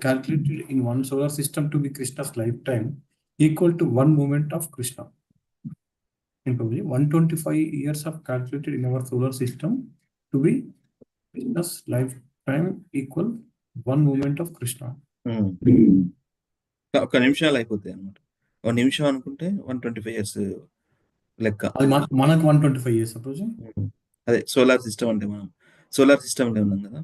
calculated in one solar system to be Krishna's lifetime equal to one moment of Krishna. In 125 years of calculated in our solar system to be Krishna's lifetime equal one moment of Krishna. ఒక నిమిషాలు అయిపోతాయి అన్నమాట. ఒక నిమిషం అనుకుంటే 125 years లెక్క. మనకు 125 years suppose. అదే సోలార్ సిస్టమ్ అంటే మనం సోలార్ సిస్టమ్ ఉన్నాం కదా.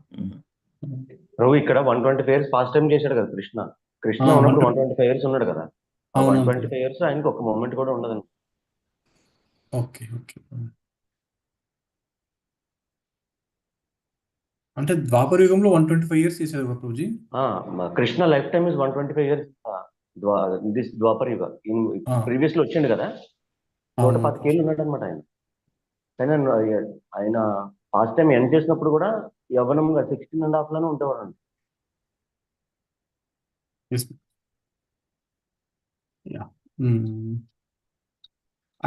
ప్రభు ఇక్కడ 125 years ఫాస్ట్ టైం చేశాడు కదా కృష్ణ. కృష్ణ ఉన్నప్పుడు 125 years ఉన్నాడు కదా. 125 years ఆయనకి ఒక మూమెంట్ కూడా ఉండదు. Okay okay. అంటే ద్వాపర యుగంలో 125 years చేశారు కదా Prabhuji. Krishna life time is 125 years. This ద్వాపర యుగ ప్రీవియస్ లో వచ్చిండు కదా, 125 ఏళ్ళు ఉన్నాడు అనమాట ఆయన. కానీ ఆయన ఫాస్ట్ టైం ఎండ్ చేసినప్పుడు కూడా యవ్వనంగా 16.5 లోనే ఉండేవాడు అండి.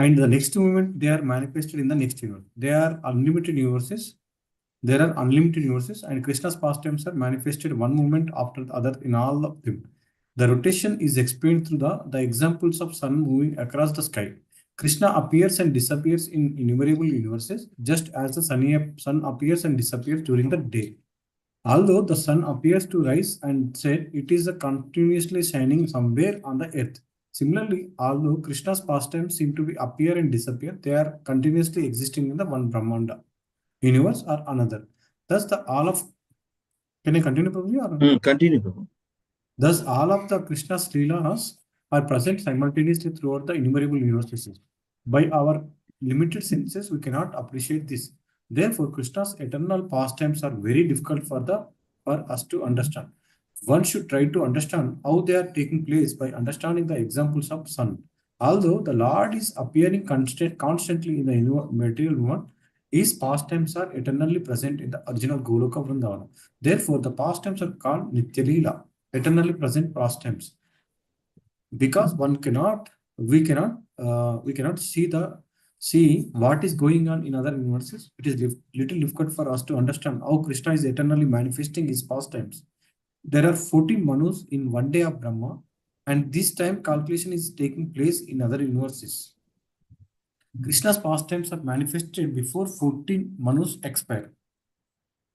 And the next moment they are manifested in the next universe. They are unlimited universes. There are unlimited universes, and Krishna's pastimes are manifested one moment after the other in all of them. The rotation is explained through the examples of sun moving across the sky. Krishna appears and disappears in innumerable universes, just as the sun appears and disappears during the day. Although the sun appears to rise and set, it is continuously shining somewhere on the earth. Similarly, although Krishna's pastimes seem to be appear and disappear, they are continuously existing in the one Brahmanda universe or another. Thus, can I continue, Prabhuji? Continue, Prabhu. Thus, all of the Krishna's Leelas are present simultaneously throughout the innumerable universes. By our limited senses, we cannot appreciate this. Therefore, Krishna's eternal pastimes are very difficult for us to understand. One should try to understand how they are taking place by understanding the examples of sun. Although the Lord is appearing constantly in the material world, his pastimes are eternally present in the original Goloka Vrindavana. Therefore, the pastimes are called Nitya Leela, eternally present pastimes. Because we cannot see what is going on in other universes. It is little difficult for us to understand how Krishna is eternally manifesting his pastimes. There are 14 Manus in one day of Brahma, and this time calculation is taking place in other universes. Krishna's pastimes are manifested before 14 Manus expire.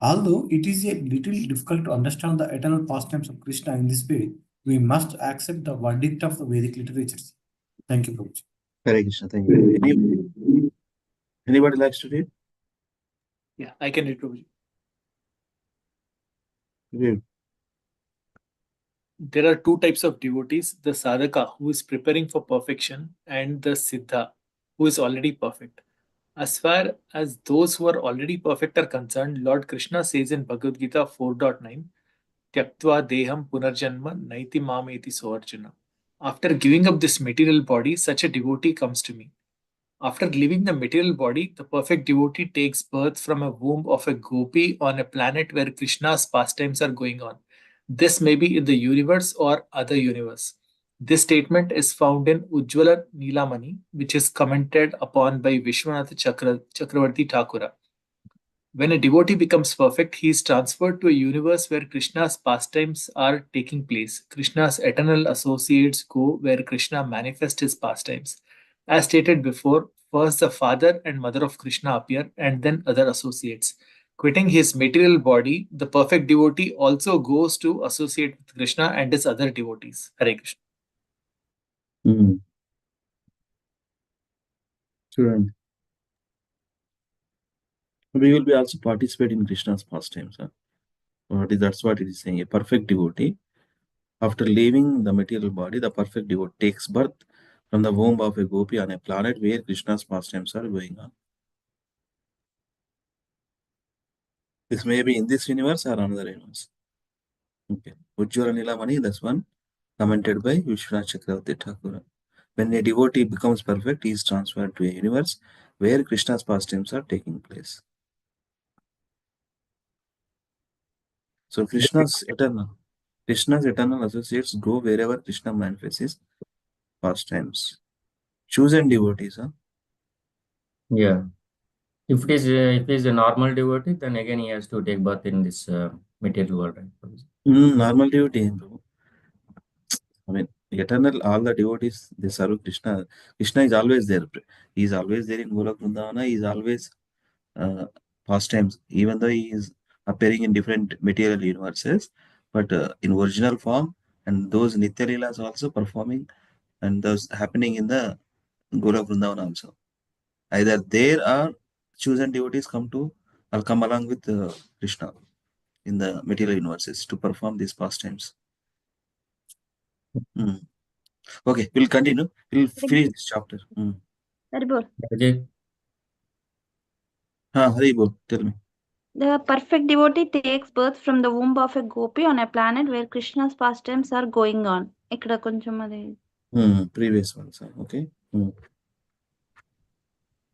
Although it is a little difficult to understand the eternal pastimes of Krishna in this way, we must accept the verdict of the Vedic literatures. Thank you, Prabhuji. Hare Krishna, thank you. Anybody likes to read? Yeah, I can read, Prabhuji. Read. There are two types of devotees, the sadhaka, who is preparing for perfection, and the siddha, who is already perfect. As far as those who are already perfect are concerned, Lord Krishna says in Bhagavad Gita 4.9, Tyaktva deham punarjanma naiti mameti soarjuna. After giving up this material body, such a devotee comes to me. After leaving the material body, the perfect devotee takes birth from a womb of a gopi on a planet where Krishna's pastimes are going on. This may be in the universe or other universe. This statement is found in Ujjvala Nilamani, which is commented upon by Vishwanath Chakravarti Thakura. When a devotee becomes perfect, he is transferred to a universe where Krishna's pastimes are taking place. Krishna's eternal associates go where Krishna manifests his pastimes. As stated before, first the father and mother of Krishna appear and then other associates. Quitting his material body, the perfect devotee also goes to associate with Krishna and his other devotees. Hare Krishna. Student. We will be also participate in Krishna's pastimes. That's what it is saying. A perfect devotee, after leaving the material body, the perfect devotee takes birth from the womb of a gopi on a planet where Krishna's pastimes are going on. This may be in this universe or another universe. Okay. Ujjvala Nilamani, that's one, commented by Vishwanath Chakravarti Thakura. When a devotee becomes perfect, he is transferred to a universe where Krishna's pastimes are taking place. So Krishna's eternal associates go wherever Krishna manifests his pastimes. Chosen devotees, huh? Yeah. If it is a normal devotee, then again he has to take birth in this material world, right? Normal devotee. I mean, eternal, all the devotees, they serve Krishna. Krishna is always there. He is always there in Golok Vrindavana. He is always pastimes, even though he is appearing in different material universes, but in original form, and those Nitya Leelas also performing, and those happening in the Golok Vrindavana also. Either there or chosen devotees come along with Krishna in the material universes to perform these pastimes. Okay, we'll continue. We'll finish this chapter. Haribol. Haribol, tell me. The perfect devotee takes birth from the womb of a gopi on a planet where Krishna's pastimes are going on. ఇక్కడ కొంచెం అది previous once okay.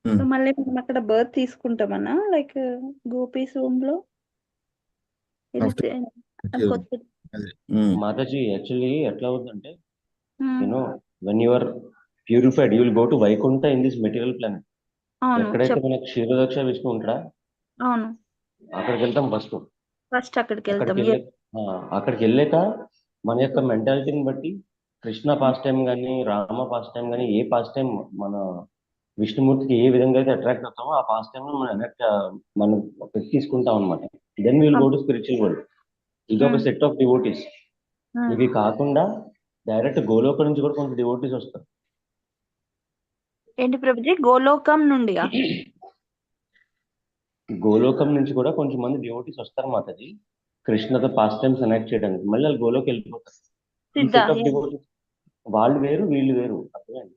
So మళ్ళీ మనం అక్కడ birth తీసుకుంటామన్నా like Gopi's room లో ఇది అది కొత్త మాతాజీ యాక్చువల్లీ ఎట్లా అవుతుందంటే you know when you are purified you will go to Vaikuntha in this material planet. ఎక్కడైతే మనకు క్షీరదక్ష విష్ణు ఉంటాడా అవును అక్కడికి వెళ్తాం ఫస్ట్. అక్కడికి వెళ్తాం. అక్కడికి వెళ్ళాక మన యొక్క మెంటాలిటీని బట్టి కృష్ణ పాస్ట్ టైం కానీ రామ పాస్ట్ టైం కానీ ఏ పాస్ట్ టైం మన విష్ణుమూర్తికి ఏ విధంగా అయితే అట్రాక్ట్ అవుతామో ఆ పాస్ట్ టైం మనం తీసుకుంటాం అనమాట. Then will go to spiritual world. ఇది ఒక సెట్ ఆఫ్ డివోటీస్. ఇవి కాకుండా డైరెక్ట్ గోలోక నుంచి కూడా కొంత డివోటీస్ వస్తారు. ఏంటి ప్రభుజీ గోలోకం నుండి గోలోకం నుంచి కూడా కొంచెం మంది డివోటీస్ వస్తారు మాతది కృష్ణతో పాస్ట్ టైమ్స్ కనెక్ట్ చేయడానికి. మళ్ళీ వాళ్ళు గోలోకి వెళ్ళిపోతారు. ఈ సెట్ ఆఫ్ డివోటీస్ వాళ్ళు వేరు వీళ్ళు వేరు. అర్థమైంది?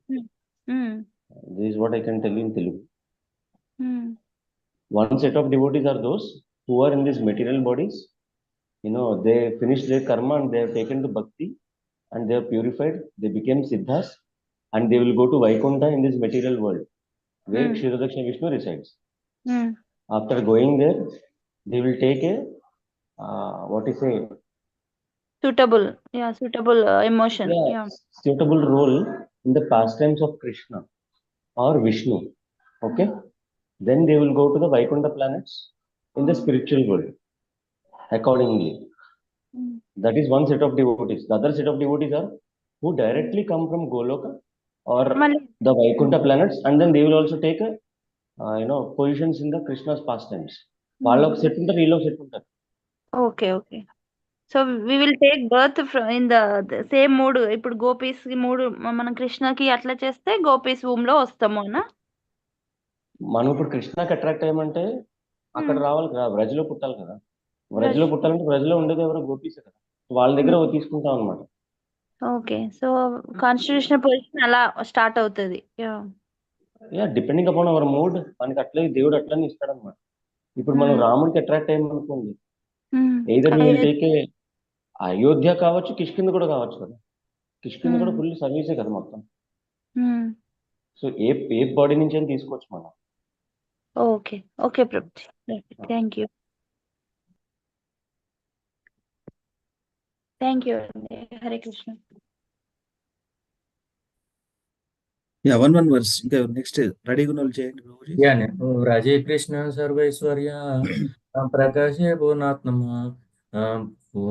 This is what I can tell in Telugu. One set of devotees are those who are in these material bodies. They finished their karma and they have taken to bhakti and they are purified. They became siddhas and they will go to Vaikuntha in this material world where Kshirodakshina Vishnu resides. After going there, they will take a suitable emotion. Suitable role in the pastimes of Krishna or Vishnu. Okay. Then they will go to the Vaikuntha planets in the spiritual world accordingly. That is one set of devotees. The other set of devotees are who directly come from Goloka or the Vaikuntha planets, and then they will also take positions in the Krishna's pastimes. Vallok set untaru, veelok set untaru. Okay. So we will take birth in the same mood. ఇప్పుడు గోపీస్ మూడు మనం కృష్ణకి అట్లా చేస్తే gopis room లో వస్తాము అన్నా. మనం ఇప్పుడు కృష్ణకి అట్రాక్ట్ అయ్యామంటే అక్కడ రావాలి కదా, వ్రజలో పుట్టాలి కదా. వ్రజలో పుట్టాలంటే వ్రజలో ఉండేది ఎవరో గోపీస్ కదా, వాళ్ళ దగ్గర తీసుకుంటాం అనమాట. ఓకే, సో కాన్స్టిట్యూషనల్ పొజిషన్ అలా స్టార్ట్ అవుతుంది. డిపెండింగ్ అపాన్ అవర్ మూడ్ మనకి అట్లే దేవుడు అట్లనే ఇస్తాడు అనమాట. ఇప్పుడు మనం రాముడికి అట్రాక్ట్ అయ్యామనుకోండి, ఏదర్ మీరు టేకే అయోధ్య కావచ్చు, కిష్కింద కూడా కావచ్చు కదా. కిష్కింద కూడా ఫుల్ సర్వీసే కదా మొత్తం. సో ఏ బాడీ నుంచి అని తీసుకోవచ్చు మనం. Okay Prabhuji, thank you. Hare Krishna. One verse ఇంకా నెక్స్ట్ రెడీగా ఉన్న వాళ్ళు చేయండి ప్రభుజీ. వ్రజే కృష్ణ సర్వైశ్వర్య ప్రకాశే పూర్ణాత్మ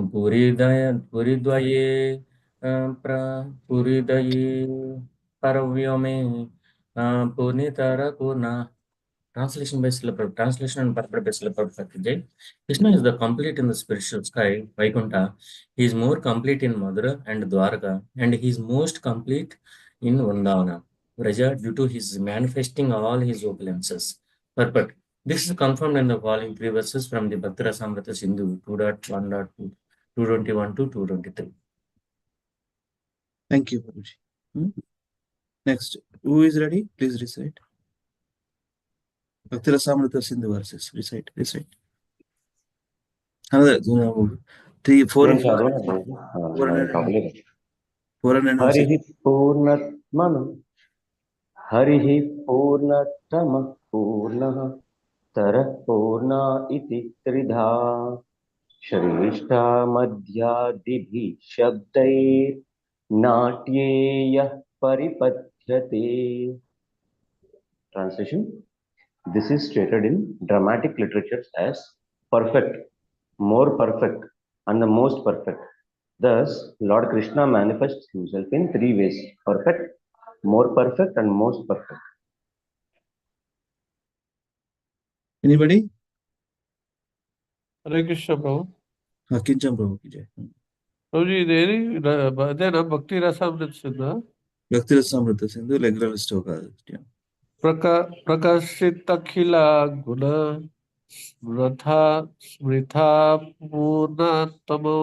పురిద్వయే పరవ్యోమే పూర్ణితర పూర్ణ. Translation by Srila Prabhupada. Translation and purport by Srila Prabhupada. Jai. Krishna is the complete in the spiritual sky, Vaikuntha. He is more complete in Madhya and Dwarka, and he is most complete in Vrindavana, Vraja, due to his manifesting all his opulences. Purport. This is confirmed in the following three verses from the Bhakti Rasamrita Sindhu 2.1.2, 221 to 223. Thank you, Prabhuji. Next, who is ready? Please recite. Bhakti Rasamrita Sindhu verses. Recite. Another 3, 4, 400. Harihi Purnatmana Harihi Purnatama Purnaha Tara Purna iti Tridha Shrishta Madhya Dibhi Shabdair Natyeyah Paripathyate. Translation. This is stated in dramatic literatures as perfect, more perfect, and the most perfect. Thus, Lord Krishna manifests himself in three ways: perfect, more perfect, and most perfect. Anybody? Hare Krishna, Prabhu. Kincham Prabhu ki jai. Prabhuji, అదేనా భక్తి రసామృత సింధు? భక్తి రసామృత Sindhu లెగ్రల్ stroke. ప్రకాశితఖిల Guna స్మృథా పూర్ణతమో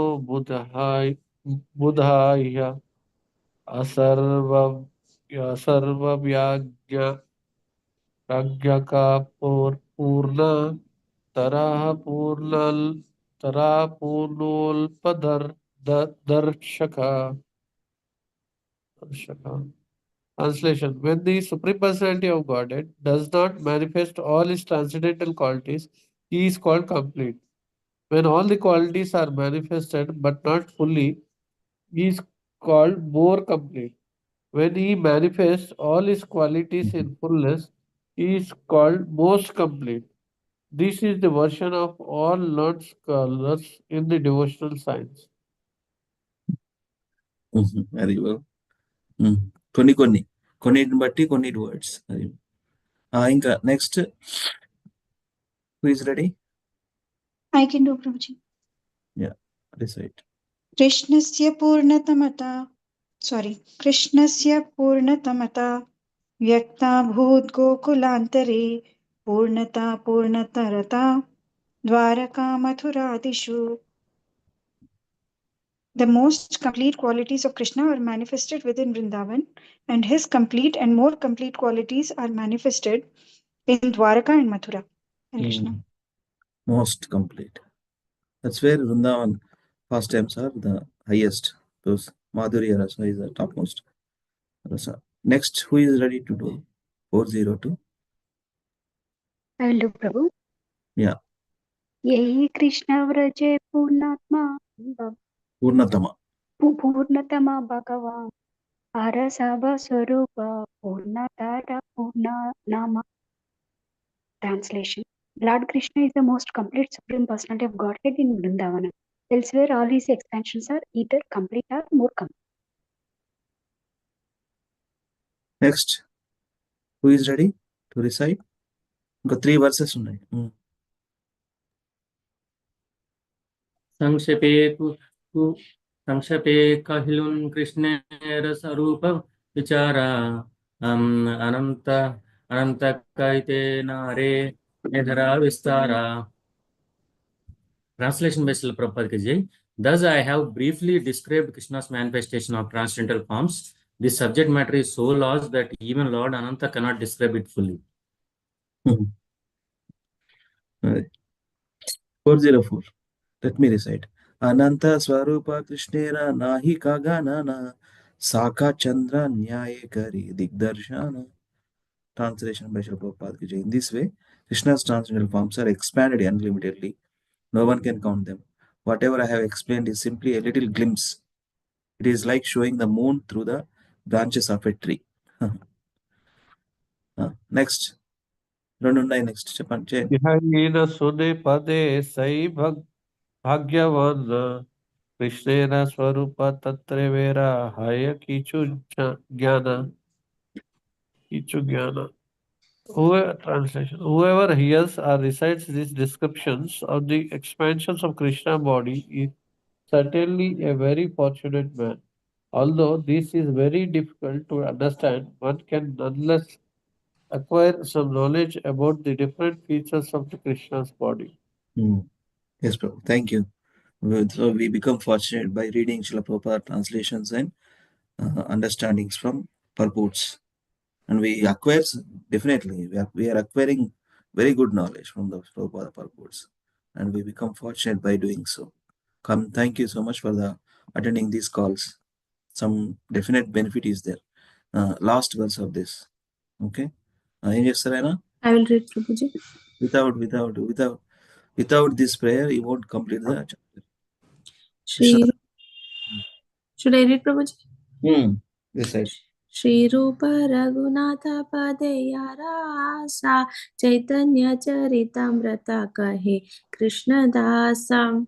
బుధాయ అసర్వవ్యాజ్ఞక Purna Taraha Purnal Tara Purnolpadar Darshaka. Translation: when the Supreme Personality of Godhead does not manifest all his transcendental qualities, he is called complete. When all the qualities are manifested but not fully, he is called more complete. When he manifests all his qualities in fullness, he is called most complete. This is the version of all learned scholars in the devotional science. Very well. కొన్ని కొన్ని కొన్నిటిని బట్టి కొన్ని words అది ఇంకా next who is ready I can do, Prabhuji. Yeah recite Krishnasya Purnatmata Vyakta Bhut Gokulantare Purnata Purnatarata Dwaraka Mathuradishu. The most complete qualities of Krishna are manifested within Vrindavan, and his complete and more complete qualities are manifested in Dwaraka and Mathura. Hare Krishna. Most complete. That's where Vrindavan pastimes are the highest. Those Madhurya Rasa is the topmost rasa. Next, who is ready to do 402? I will do, Prabhu. Yeah, Yai Krishna Vraje Purnatama. Purnatama Bhagavan Arasava Swarupa Purnatara Purna Nama. Translation: Lord Krishna is the most complete Supreme Personality of Godhead in Vrindavanam. Elsewhere, all his expansions are either complete or more complete. Next, who is ready to recite? ఇంకా 3 verses ఉన్నాయి. संक्षेपे कहिलुन कृष्णेर स्वरूप विचारा अनंत कैते नारे निधरा Vistara. Translation by Srila Prabhupada Ki Jai. Thus I have briefly described Krishna's manifestation of transcendental forms. This subject matter is so large that even Lord Ananta cannot describe it fully. 404. Let me recite. Ananta Swarupa Krishnera Nahi Kaganana Saka Chandra Nyaye Kari Digdarshana. Translation by Srila Prabhupada Ki Jai. In this way, Krishna's transcendental forms are expanded unlimitedly. No one can count them. Whatever I have explained is simply a little glimpse. It is like showing the moon through the branches of a tree. Next. Next. Viharina Sune Pade Sai Bhagyavan Krishnera Swarupa Tatre Vera Haya Kichu Jnana. Translation: whoever hears or recites these descriptions of the expansions of Krishna body is certainly a very fortunate man. Although this is very difficult to understand, one can nonetheless acquire some knowledge about the different features of the Krishna's body. Yes, Prabhu. Thank you. So we become fortunate by reading Srila Prabhupada translations and understandings from purports. And we acquire, definitely, we are acquiring very good knowledge from the Prabhupada purports. And we become fortunate by doing so. Thank you so much for attending these calls. Some definite benefit is there. Last verse of this. Okay. Yes, Sarana? I will read, Prabhuji. Without this prayer, you won't complete the chapter. Should I read, Prabhuji? Yes, I. Shri Rupa Raghunatha Padeyara Asa Chaitanya Charitamrata Kahe Krishna Dasam.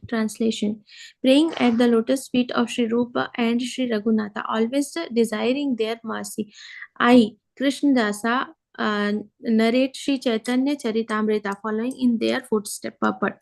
Translation: praying at the lotus feet of Shri Rupa and Shri Raghunatha, always desiring their mercy, I, Krishnadasa, narrate Shri Chaitanya Charitamrita following in their footstep purport.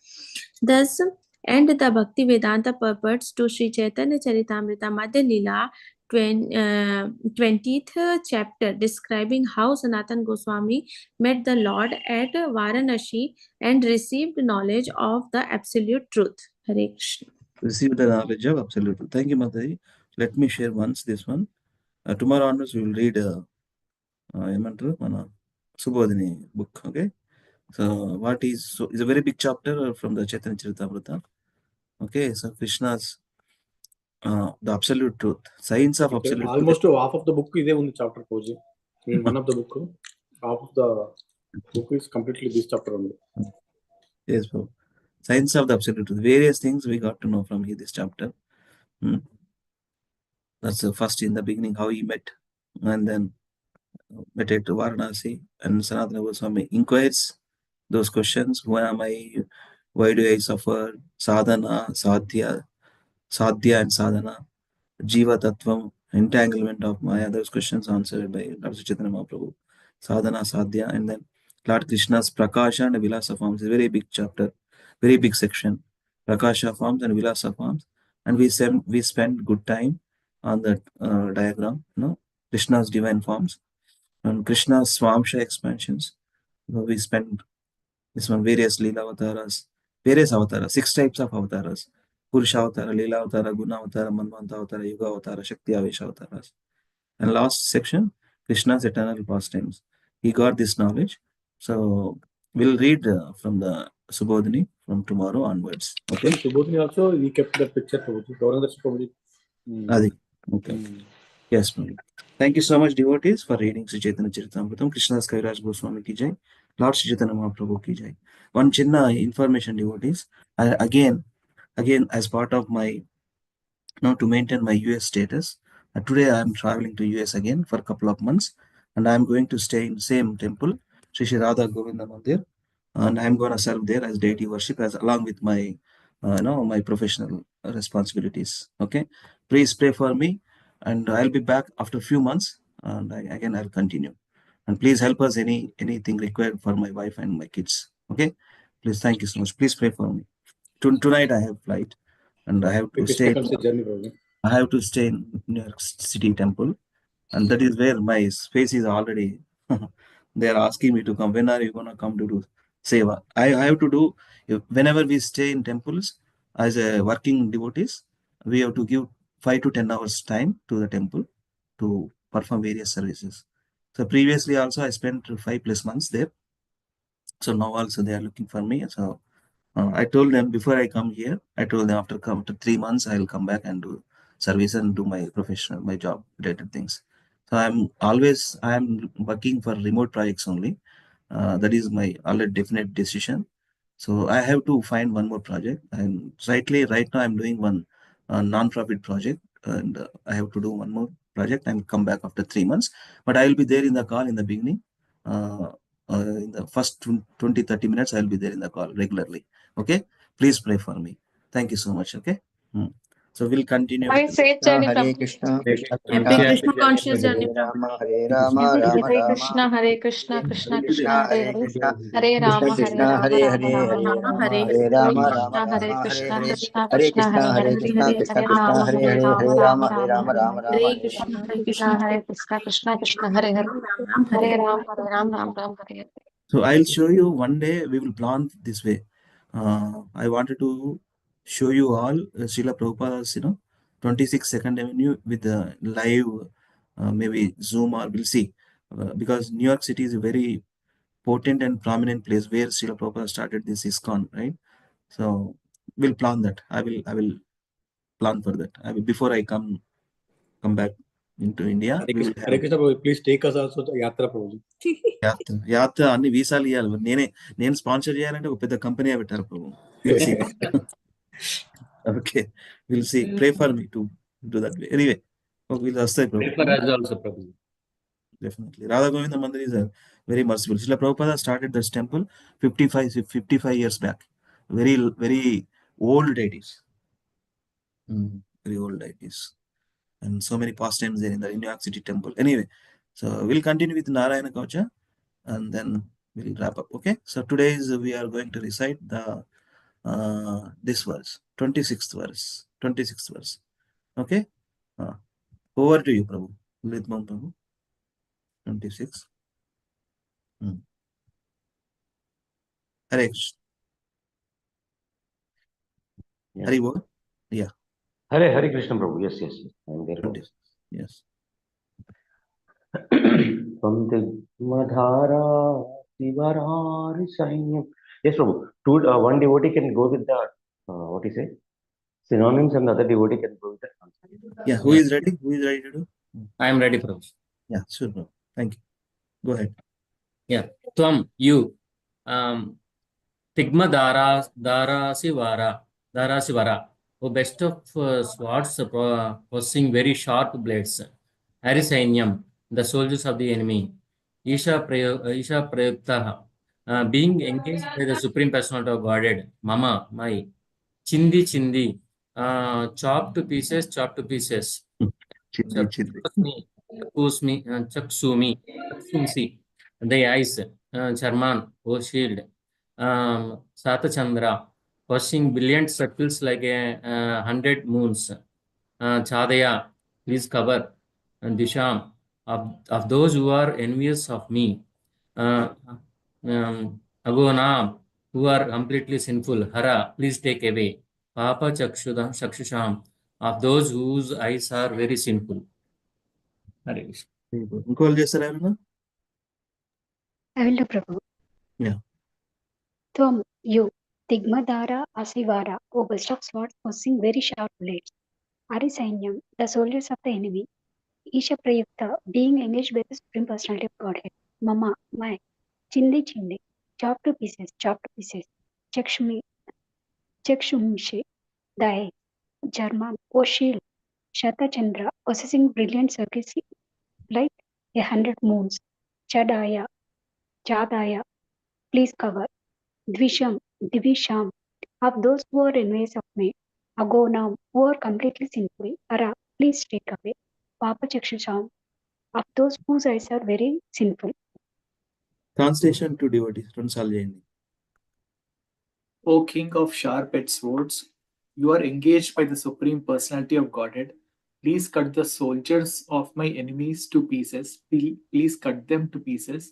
Thus, and the Bhakti Vedanta purports to Shri Chaitanya Charitamrita Madhya Lila 20th chapter, describing how Sanatana Goswami met the Lord at Varanasi and received knowledge of the absolute truth. Hare Krishna. Received the knowledge of absolute truth. Thank you, Mataji. Let me share once this one. Tomorrow onwards we will read Subodhini book. Okay. So what is, so it's a very big chapter from the Chaitanya Charitamrita. Okay, so Krishna's the absolute truth, science of absolute truth. Almost half of the book is in chapter Koji. In one of the book, half of the book is completely this chapter only. Yes, bro. Science of the absolute truth. Various things we got to know from this chapter. That's the first in the beginning how he met, and then met at Varanasi, and Sanatana Goswami inquires those questions: who am I? Why do I suffer? Sadhana, sadhya and sadhana, Jiva Tattvam, entanglement of Maya. Those questions answered by Dr. Chaitanya Mahaprabhu. Sadhana, sadhya, and then Lord Krishna's Prakasha and Vilasa forms. A very big chapter, very big section. Prakasha forms and Vilasa forms, and we spent good time on that diagram. Krishna's divine forms and Krishna's Swamsha expansions. We spent this one various Leela avatars, various avatars, 6 types of avatars. Purusha avatara, Leela avatara, Guna avatara, Manvanta avatara, Yuga avatara, Shakti Avesha avatars. And last section, Krishna's eternal pastimes. He got this knowledge. So we'll read from the Subodhini from tomorrow onwards. Okay. Subodhini also, we kept the picture for Prabhuji. Adi. Okay. Yes, Prabhu. Thank you so much, devotees, for reading Sri Chaitanya Charitamrita. Krishna's Kaviraj Goswami ki jai. Lord Sri Chaitanya Mahaprabhu ki jai. One chinna information, devotees. Again, as part of my to maintain my US status. Today I am traveling to US again for a couple of months, and I am going to stay in same temple, Sri Radha Govinda Mandir, and I am going to serve there as deity worship as along with my my professional responsibilities. Okay, please pray for me, and I'll be back after a few months, and again I'll continue. And please help us anything required for my wife and my kids. Okay, please, thank you so much. Please pray for me. Tonight I have flight, and I have to stay. I have to stay in New York City temple, and that is where my space is already. They are asking me to come. When are you gonna come to do seva? I have to do whenever we stay in temples as a working devotees. We have to give 5 to 10 hours time to the temple to perform various services. So previously also I spent 5+ months there. So now also they are looking for me. So I told them before I come here, I told them after 3 months, I will come back and do service and do my professional, my job related things. So I'm working for remote projects only. That is my already definite decision. So I have to find one more project. And right now I'm doing one non-profit project, and I have to do one more project and come back after 3 months. But I will be there in the call in the beginning. In the first 20-30 minutes, I'll be there in the call regularly. Okay, please pray for me. Thank you so much. Okay. So we'll continue. Hare Hare Krishna, Krishna Happy Krishna, Krishna conscious Hare journey, Prabhu. Rama, Hare Rama, Rama Hare Rama, Krishna, Hare Krishna, Krishna Hare Krishna, Krishna, Hare Hare Hare, Krishna, Hare Krishna Rama, Hare Krishna, Rama, Hare Rama Hare, Rama, Hare Rama Rama, Rama, Hare Hare Hare Rama, Krishna. Rama Krishna, Hare Rama, Hare Krishna, Hare, Krishna Hare Krishna, Krishna, Hare Hare Hare, Krishna, Krishna Hare Krishna, Rama, Hare Hare Hare, Rama, Hare Rama Rama, Rama, Hare Rama, Rama Hare Rama, Hare Hare Krishna, Rama. Hare Krishna, Krishna. Hare Krishna, Krishna Krishna, Hare Hare, Ram, Hare Hare Ram. Ram, Hare Ram, Ram Ram, Hare Hare. So I'll show you one day. We will plan this way. I wanted to show you all Srila Prabhupada's 26 Second Avenue with the live, maybe Zoom, or we'll see, because New York City is a very potent and prominent place where Srila Prabhupada started this ISKCON, right? So we'll plan that. I will plan for that. Before I come back into India, we will Hare have Krishna, Prabhuji, please take us also to Yatra, Prabhuji. యాత్ర అన్ని వీసాలు ఇవ్వాలి. నేను sponsor చేయాలంటే ఒక పెద్ద company పెట్టారు ప్రభు. Okay, will see. Pray for me to do that way. Anyway, వీళ్ళు వస్తాయి ప్రభు. Definitely. Radha Govinda Mandir is a very merciful. Srila Prabhupada started this temple 55 years back. Very, very old deities. Very old deities. And so many pastimes there in the New York City temple. Anyway, so we'll continue with Narayana Kavacha, and then we'll wrap up. Okay. So today we are going to recite the this verse, 26th verse. 26th verse. Okay. Over to you, Prabhu. Lidmam Prabhu. 26. Hare Krishna. Yeah. Hari Bol. Yeah. Hare Krishna Prabhu. Yes, yes. I'm there. 26. Yes. Pamtigmadhara Sivarari Sainyam. Yes, Prabhu. One devotee can go with the what you say synonyms, and the other devotee can go with the translation. Yeah, who is ready? Who is ready to do? I am ready, Prabhu. Yeah, sure, bro. Thank you. Go ahead. Yeah. Tvam, you. Tigma Darasivara, O best of swords possessing very sharp blades. Harisainyam, the soldiers of the enemy. Isha Prayuktaha, being engaged by the Supreme Personality of Godhead. Mama, my. Chindi, chop to pieces, chop to pieces. Chindi. Chakshumsi, the eyes, Charman, O shield, Satachandra, pushing brilliant circles like 100 moons, Chadaya, please cover, and Disham, of those who are envious of me, Agonam, who are completely sinful, Hara, please take away, Papa Chakshusham, of those whose eyes are very sinful. Hare Krishna. ఇంకోళ్ళు చేస్తారా ఎవరైనా? I will do, Prabhu. Yeah. Tvam, you, Tigmadara Asivara, O best of swords possessing very sharp blades. Arisainyam, the soldiers of the enemy. Isha Prayukta, being engaged by the Supreme Personality of Godhead. Mama, my. Chindi, chop to pieces, Chakshumi, Chakshumshi, the eye. Jarman, O shield. Shatachandra, possessing brilliant circles like 100 moons. Chadaya, please cover. Divisham, of those who are envious of me. Agonam, who are completely sinful. Ara, please take away. Papa Chakshusham, of those whose eyes are very sinful. Translation to devotees. రెండు సార్లు చేయండి. O King of sharp-edged swords, you are engaged by the Supreme Personality of Godhead. Please cut the soldiers of my enemies to pieces. Please cut them to pieces.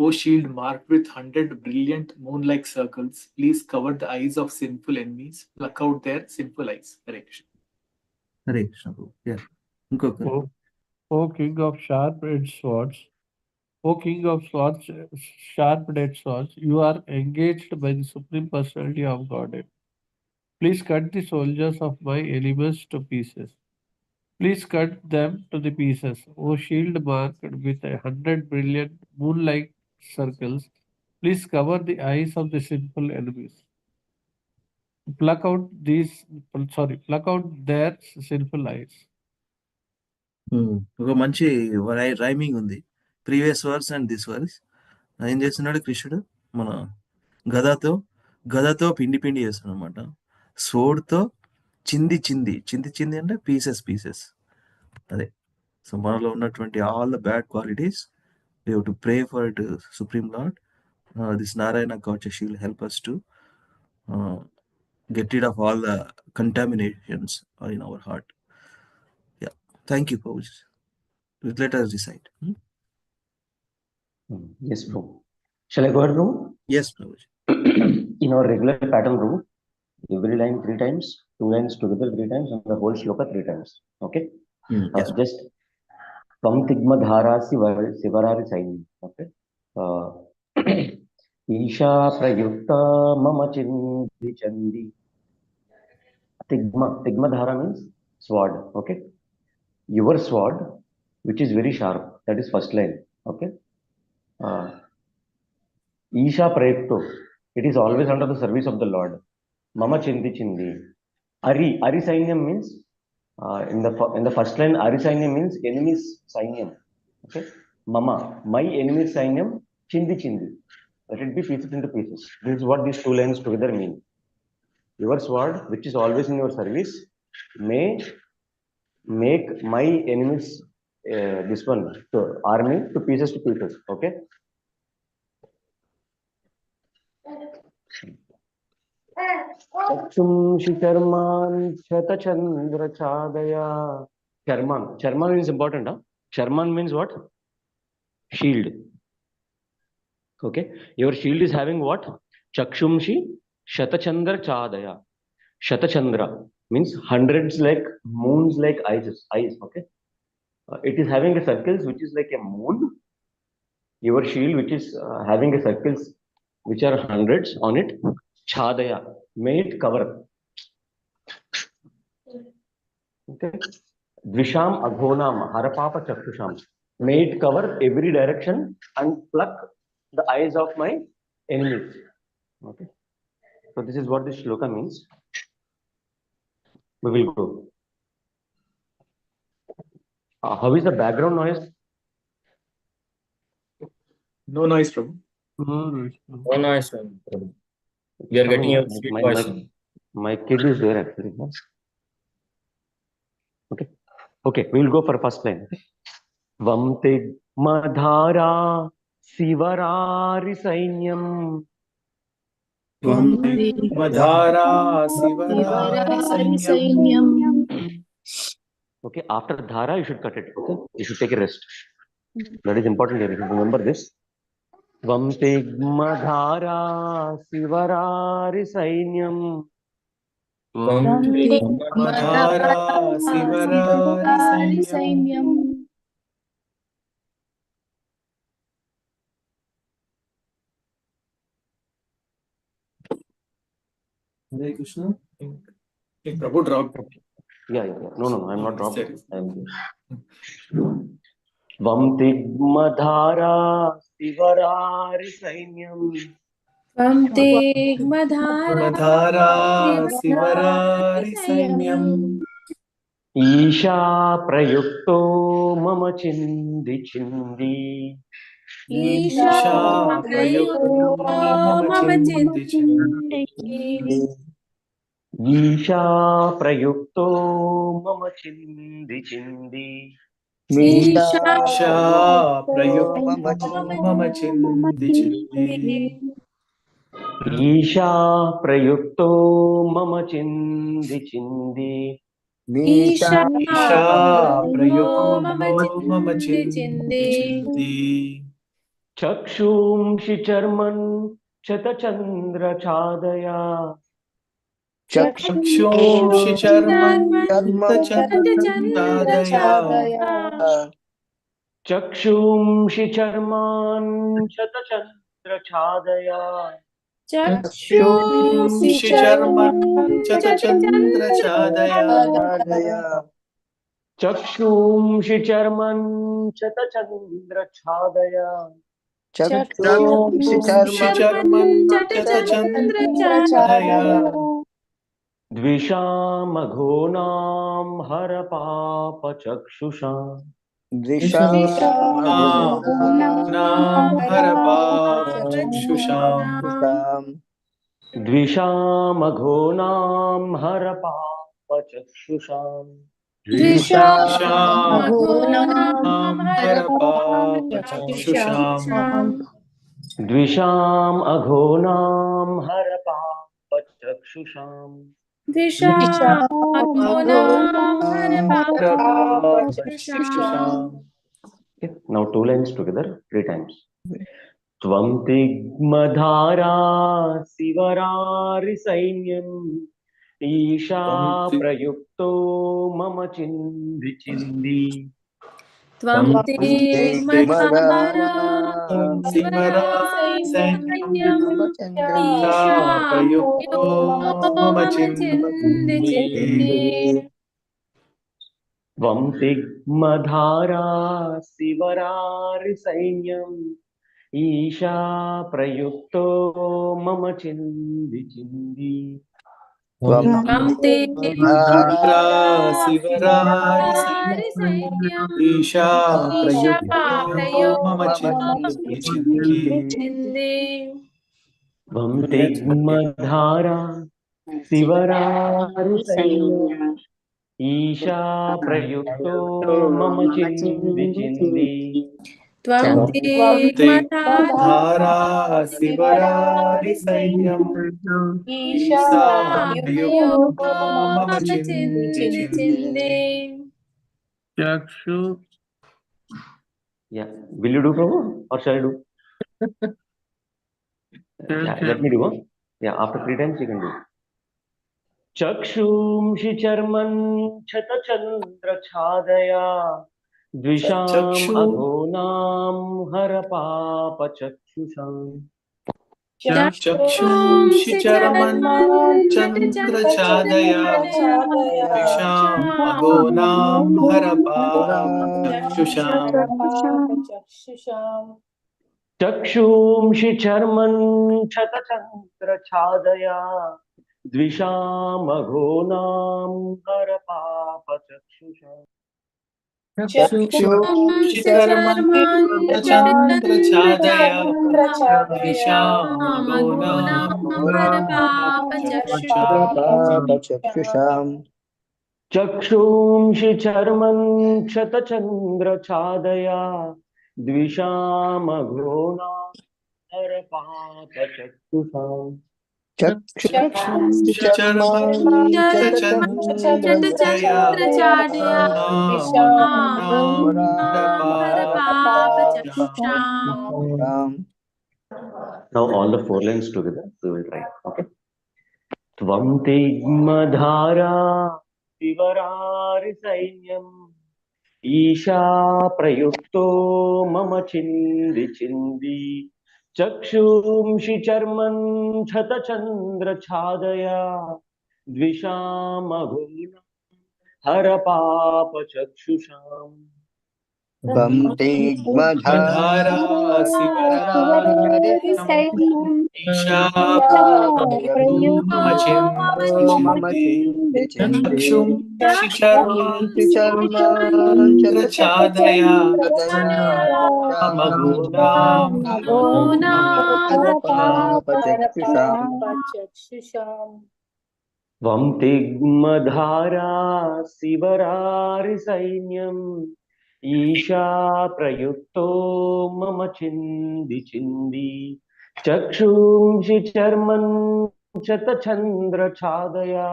O shield marked with 100 brilliant moon-like circles, please cover the eyes of sinful enemies. Pluck out their sinful eyes. Hare Krishna. Hare Krishna Prabhu. Yeah. ఇంకొకరు. O King of sharp-edged swords, O King of swords, sharp-edged swords, you are engaged by the Supreme Personality of Godhead. Please cut the soldiers of my enemies to pieces. Please cut them to the pieces. O shield marked with 100 brilliant moon-like circles, please cover the eyes of the sinful enemies. Pluck out their sinful eyes. ఒక మంచి rhyming ఉంది. Previous verse and this verse. ఏం చేస్తున్నాడు కృష్ణుడు? మన గదతో పిండి చేస్తున్నాడు అనమాట. స్వోర్డ్తో చింది అంటే పీసెస్. అదే. సో మనలో ఉన్నటువంటి all the bad qualities we have to pray for it, Supreme Lord. This Narayana Kavacha will help us to get rid of all the contaminations in our heart. Yeah. Thank you, Prabhu. Let us recite. Yes, Prabhu. Shall I go ahead, Prabhu? Yes, Prabhu. In our regular pattern, Prabhu, every line 3 times, 2 lines together 3 times, and the whole shloka 3 times. Okay? Yes. Just Tam Tigma Dhara Sivarari Sainyam. Okay? Isha Prayukta Mama Chandi. Tigma Dhara means sword. Okay? Your sword, which is very sharp. That is first line. Okay? Isha Prayukto. It is always under the service of the Lord. Mama Chindi. Ari Sainyam means in the first line, Ari Sainyam means enemy's Sainyam. Okay? Mama, my enemy's Sainyam, Chindi. Let it be pieces into pieces. This is what these 2 lines together mean. Your sword, which is always in your service, may make my enemy's this one, so army, to pieces. Okay? Chakshumshi Charman Chandra Chadaya. Charman is important. Huh? Charman means what? Shield. Okay. Your shield is having what? Chakshumshi Chandra Chadaya. Chandra means hundreds like moons like eyes. Okay. It is having a circles which is like a moon Your shield, which is having a circles, which are hundreds on it, chadaya, may it cover. Okay. Dvisham aghonam harapapa chakshusham. May it cover every direction and pluck the eyes of my enemies. Okay. So this is what this shloka means. We will go. How is the background noise? No noise, Prabhu. No noise. We are getting your sweet voice. My kid is there actually. Okay. Okay, we will go for first line. Vamte madhara sivarari sainyam. Madhara Sivarari Sainyam. Okay, after dhara you should cut it. Okay, you should take a rest. That is important here. You should remember this. Vamte madhara sivarari sainyam. Madhara Sivarari Sainyam. Hare Krishna. Prabhu dropped. Yeah. No, I'm not dropped. Vamtigmadhara sivarari sainyam. Madhara Sivarari Sainyam. Isha prayukto mama chindi chindi. Isha Prayukto Mama Chindi Chindi. Isha prayukto mama chindi chindi. Isha Prayukto Mama Chindi Chindi. Isha prayukto mama chindi chindi. Isha Prayukto Mama Chindi Chindi. Chakshumshi charman chatachandra chadaya. Chakshumshi Charman Chadaya. Chakshumshi charman chatachandra chadaya. Chakshumshi Charman Chatachandra Chadaya. Chakshumshi charman chatachandra chadaya. Chakshumshi Charman Chatachandra Chadaya. Dvisham aghonam harapapa chakshusha. Drisham Nam Harapa Chakshusham. Dvisham aghonam harapapa chakshusha. Drisham Harapa Chakshusham. Dvisham aghonam harapapa chakshusha. Dvisham aghonam Harapa Chakshusham. Okay. Now 2 lines together 3 times. Tvam tigmadhara sivarari sainyam. Isha prayukto mama chindi chindi. Tvam tigmadhara sivarari sainyam. Isha prayukto mama chindi chindi. Tvam tigmadhara sivarari sainyam. Isha prayukto mama chindi chindi. Tvam Madhara Sivarari Sainyam. Isha Prayukto Mama Chindi Chindi. Tvam tigmadhara sivarari sainyam. Isha prayukto mama chindi chindi. Tvam Tigmadhara Sivarari Sainyam. Isha Prayukto Mama Chindi Chindi. Chakshu. Yeah. Will you do, Prabhu? Or shall I do? Yeah, let me do. Huh? Yeah, after 3 times you can do. Chakshumshi charman chatachandra chadaya. द्विषाम् अघोनां हरपापचक्षुषाम् चक्षुंषि चर्मन् चन्द्रचादया द्विषाम् अघोनां हरपापचक्षुषाम् चक्षुंषि चर्मन् क्षतचन्द्रछादया द्विषामघोनां हरपापचक्षुषाम् चक्षुंषि चर्मन् चन्द्रचादया द्विषाम् अघोनां हरपापचक्षुषाम् चक्षुंषि चर्मन् क्षतचन्द्रछादया द्विषामघोनां हरपापचक्षुषाम् चक्षुंषि चर्मन् चन्द्रचादया हरपापचक्षुषाम्. Now all the four lines together we will write. Okay. Tvam tigmadhara vivarari sainyam Isha prayukto mama chindi chindi Chakshumshi charman chata chandra chadaya Dvishamaghuna harapapa chakshusham Tvam tigmadhara ईशा मम चिन्ति चिन्ति चक्षुंषि चर्मान् चन्द्रचादया चतचन्द्रदया मघोनां हरपापचक्षुषाम्. Tvam tigmadhara sivarari sainyam Isha prayukto mama chindi chindi Chakshumshi charman chata chandra chadaya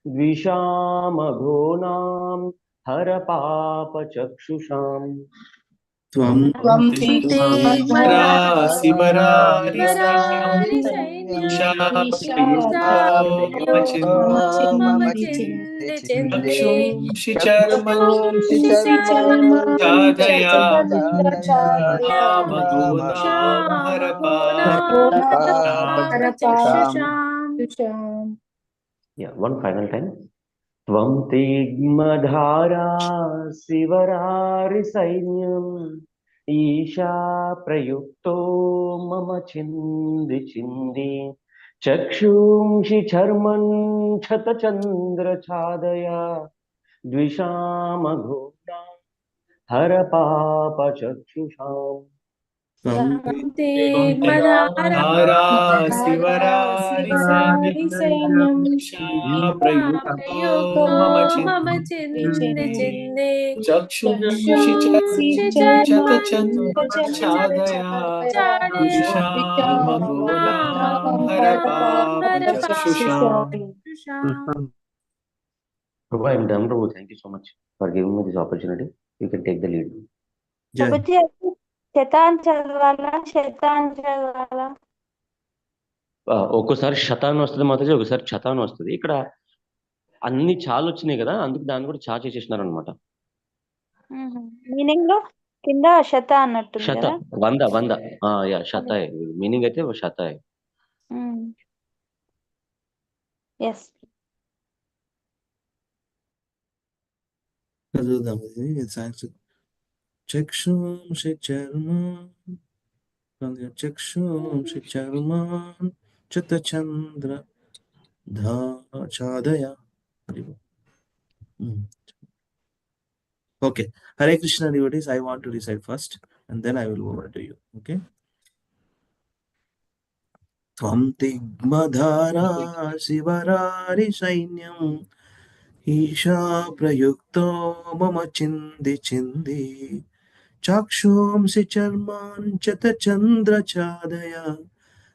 Dvishamaghonam harapapa chakshusham त्वं शिवरारि सैन्यं मम चिन्ति चिन्ति चक्षुंषि चक्षुंषि छादया चर्मन् मघोनां हरपापचक्षुषाम्. Yeah, one final time. Tvam tigmadhara sivarari sainyam Isha prayukto mama chindi chindi Chakshumshi charman chata chandra chadaya Dvishamaghona harapapa chakshusham धारा शिवरारि सैन्यं प्रयुक्तो मम चिन्ते चक्षुंषि चतचन्द्रछादया विषामघोनां हरपापचक्षुषाम्. Prabhu, I am done, Prabhu. Thank you so much for giving me this opportunity. You can take the lead. Prabhuji Shaitan చదవాలా ఒక్కోసారి శతాన్ని వస్తుంది మాతాజీ, ఒకసారి శతాన్ని వస్తుంది. ఇక్కడ అన్ని చాలు వచ్చినాయి కదా, అందుకు దాన్ని కూడా చా చేసేసినారు అనమాట. మీనింగ్ లో కింద శత అన్నట్టు శత 100 యా శత మీనింగ్ అయితే శత. ఎస్ చదువుదాం ఇది చక్షుంషి చర్మాన్ చతచంద్ర ఛాదయ. Okay, Hare Krishna devotees, I want to recite first and then I will go over to you. Okay. Tvam tigmadhara sivarari sainyam Isha prayukto mama chindi chindi Chakshumsi charman chatachandra chadaya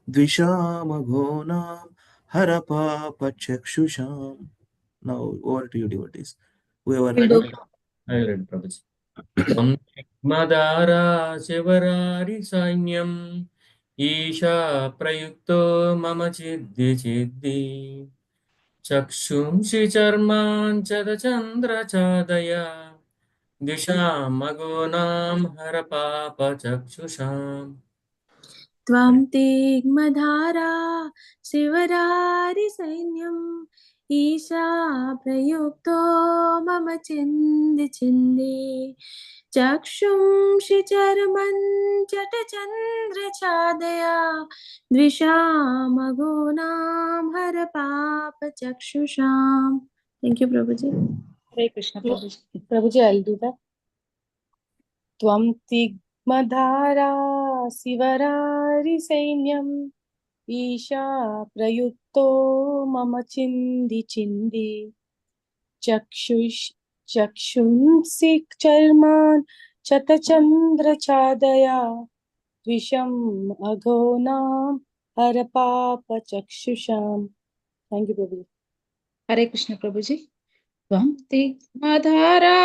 Dvishamaghonam harapapa chakshusham. Now over to you devotees. Whoever ready. I will read, Prabhuji. Tvam tigmadhara sivarari sainyam Isha prayukto mama chiddhi chiddhi Chakshumshi charman chadachandra chadaya द्विषामगूनां हरपापचक्षुषाम् त्वं तिग्मधारा शिवरारिसैन्यम् ईशा प्रयुक्तो मम चिन्धि चिन्धि चक्षुंषि चर्मं चटचन्द्रछादया द्विषामगूनां हरपापचक्षुषाम्. Thank you, Prabhuji. Hare Krishna, Prabhuji. Prabhuji, I'll do that. Tvam tigmadhara sivarari sainyam Isha prayukto mama chindi chindi चक्षुंसि चर्मान चतचंद्र छादया द्विषम अघोनाम हर पाप चक्षुषाम. Thank you, Prabhuji. Hare Krishna, Prabhuji. Tvam tigmadhara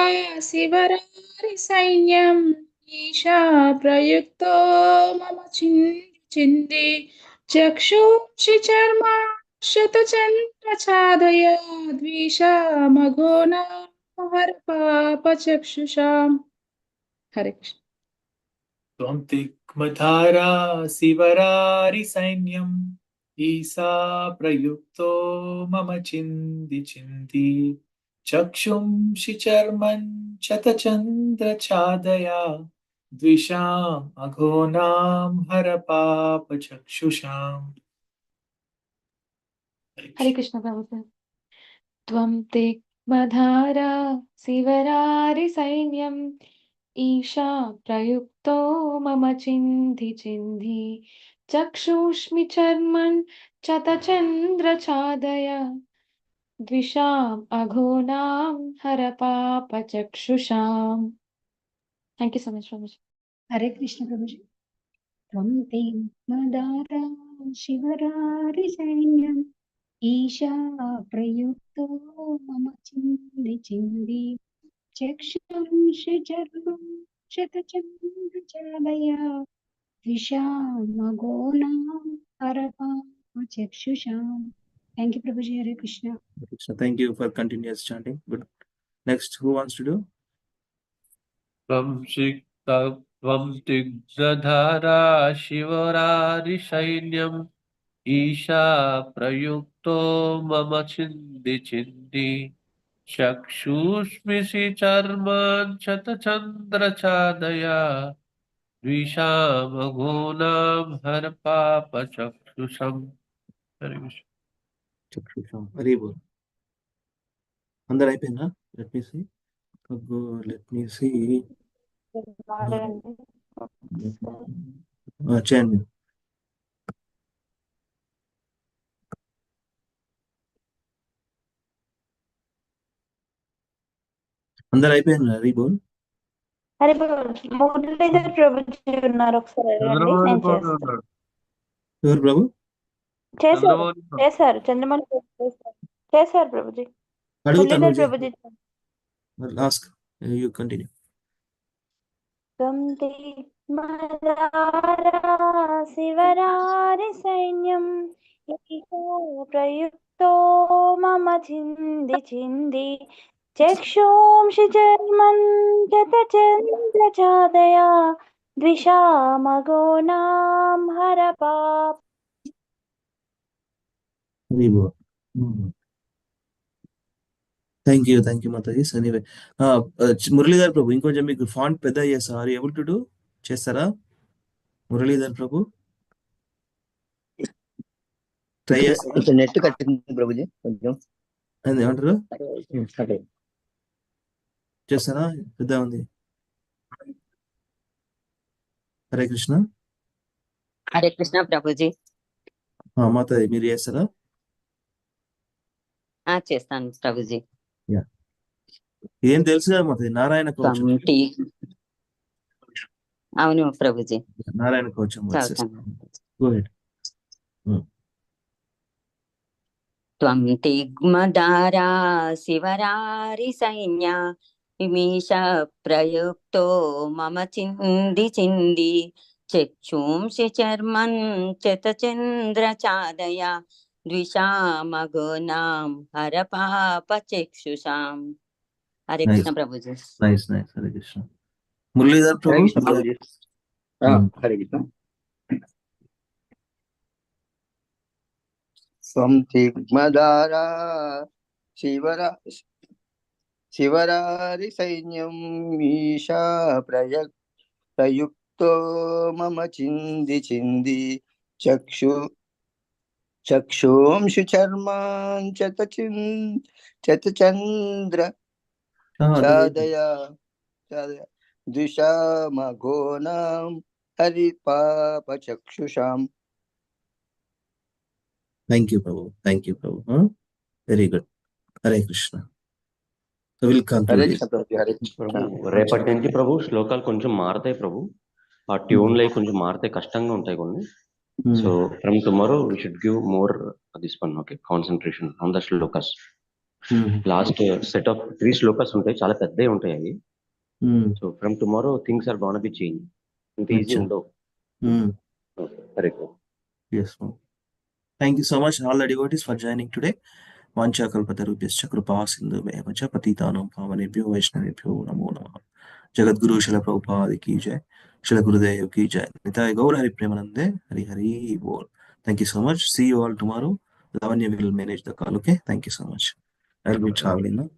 sivarari sainyam Isha prayukto mama chindi chindi chakshunshi charma shatachandra chadaya dvisha magona harpapa chakshusha. Hare Krishna. त्वं तिग्मधारा शिवरारिसैन्यम् ईसा प्रयुक्तो मम चिन्धि चिन्धि चक्षुंषि चर्मन् शतचन्द्रछादया द्विषाम् अघोनां हरपापचक्षुषाम्. Hare Krishna, Prabhupada. Tvam tigmadhara sivarari sainyam Isha prayukto mama chindhi chindhi chakshushmi charman chatachandra chadaya dvisham aghonam harapapa chakshusham. Thank you so much, Prabhuji. Hare Krishna, Prabhuji. Tvam tigmadhara शिवरारि सैन्यम् Isha प्रयुक्तो मम चिन्धि चिन्धि चक्षुंषि चर्मं शतचन्द्रचालया द्विषामगोनां हरपापचक्षुषाम्. Thank you, Prabhuji. Hare Krishna. So thank you for continuous chanting. Good. Next, who wants to do? त्वं तिग्धधारा शिवरारिसैन्यम् ईशा प्रयुक्तो मम चिन्धि चिन्धि चक्षुष्मिषि चर्मान् शतचन्द्रछादया द्विषामगूनां हरपापचक्षुषम्. Hare Krishna. Chakshusha. Very good. Andar అయిపోయిందా? Let me see. Let me see. Chanting. అందరు అయిపోయిందా రీబోల్? హరి మురళీధర్ ప్రభుజీ ఉన్నారు, ఒకసారి అడగండి, నేను చేస్తాను. ఎవరు ప్రభు? చేశారు చంద్రమౌళి చేశారు Prabhuji. Muralidhar Prabhuji. Ask. You continue. శివరారి సైన్యం ప్రయుక్తో మమ చింది చింది చక్షుంషి చర్మం చంద్రచాదయా ద్విషామగోనాం హరపాప. Rebol. థ్యాంక్ యూ మాతాజీ. ఎనీవే మురళీధర్ ప్రభు ఇంకొంచెం మీకు ఫాంట్ పెద్ద చేస్తా. Are able to do? చేస్తారా మురళీధర్ ప్రభు? ట్రై చేస్తారా? నెట్ కట్టింది ప్రభుజీ కొంచెం. ఏమంటారు? చేస్తారా? పెద్ద ఉంది. హరే కృష్ణ. హరే కృష్ణ ప్రభుజీ. మాతాజీ మీరు చేస్తారా? చేస్తాను ప్రభుజీ. ఏం తెలుసు కదా మాతాజీ, నారాయణ కవచం. అవును ప్రభుజీ. నారాయణ కవచం. Go head. త్వం తిగ్మధారా శివరారి సైన్య ఇమీష ప్రయుక్తో మమ చింది చింది చక్షుంషి చర్మం చతచంద్రచాదయా ద్విషామగుణాం హరపాపచక్షుషాం. Hare Nice, Krishna Prabhuji. nice, nice. Hare Krishna. Muralidhar Hare Prabhu. Krishna Prabhuji. Hare Krishna. Samtigmadara Shivara Shivarari Sainyam Isha Prayukto Mama Chindi Chindi Chakshu Chakshumshu Charman Chatachandra Chadaya Chadaya Dushamagonam Hari Papa Chakshusham. Thank you, Prabhu. Thank you, Prabhu. Huh? Very good. Hare Krishna. So we'll conclude Hare it. Krishna Prabhu. Hare ప్రభు రేపటి నుంచి ప్రభు శ్లోకాలు కొంచెం మారతాయి ప్రభు. ఆ ట్యూన్లు అవి కొంచెం మారితే కష్టంగా ఉంటాయి కొన్ని. So from tomorrow we should give more this one, okay, concentration on the shlokas. Last set of 3 shlokas ఉంటాయి, చాలా పెద్దవి ఉంటాయి అవి. So from tomorrow things are gonna be change. ఇంత ఈజీ ఉండవు. సరే. Yes, ma'am. Thank you so much, all the devotees, for joining today. Vancha kalpatarubhyascha kripa sindhubhyo vacha patitanam pavanebhyo vaishnavebhyo namo namah. Jagadguru Srila Prabhupada ki jai. Srila Gurudev ki jai. Nitai Gaur Hari Premanande. Hari Hari Bol. Thank you so much. See you all tomorrow. Lavanya will manage the call. Okay. Thank you so much. I'll be traveling now.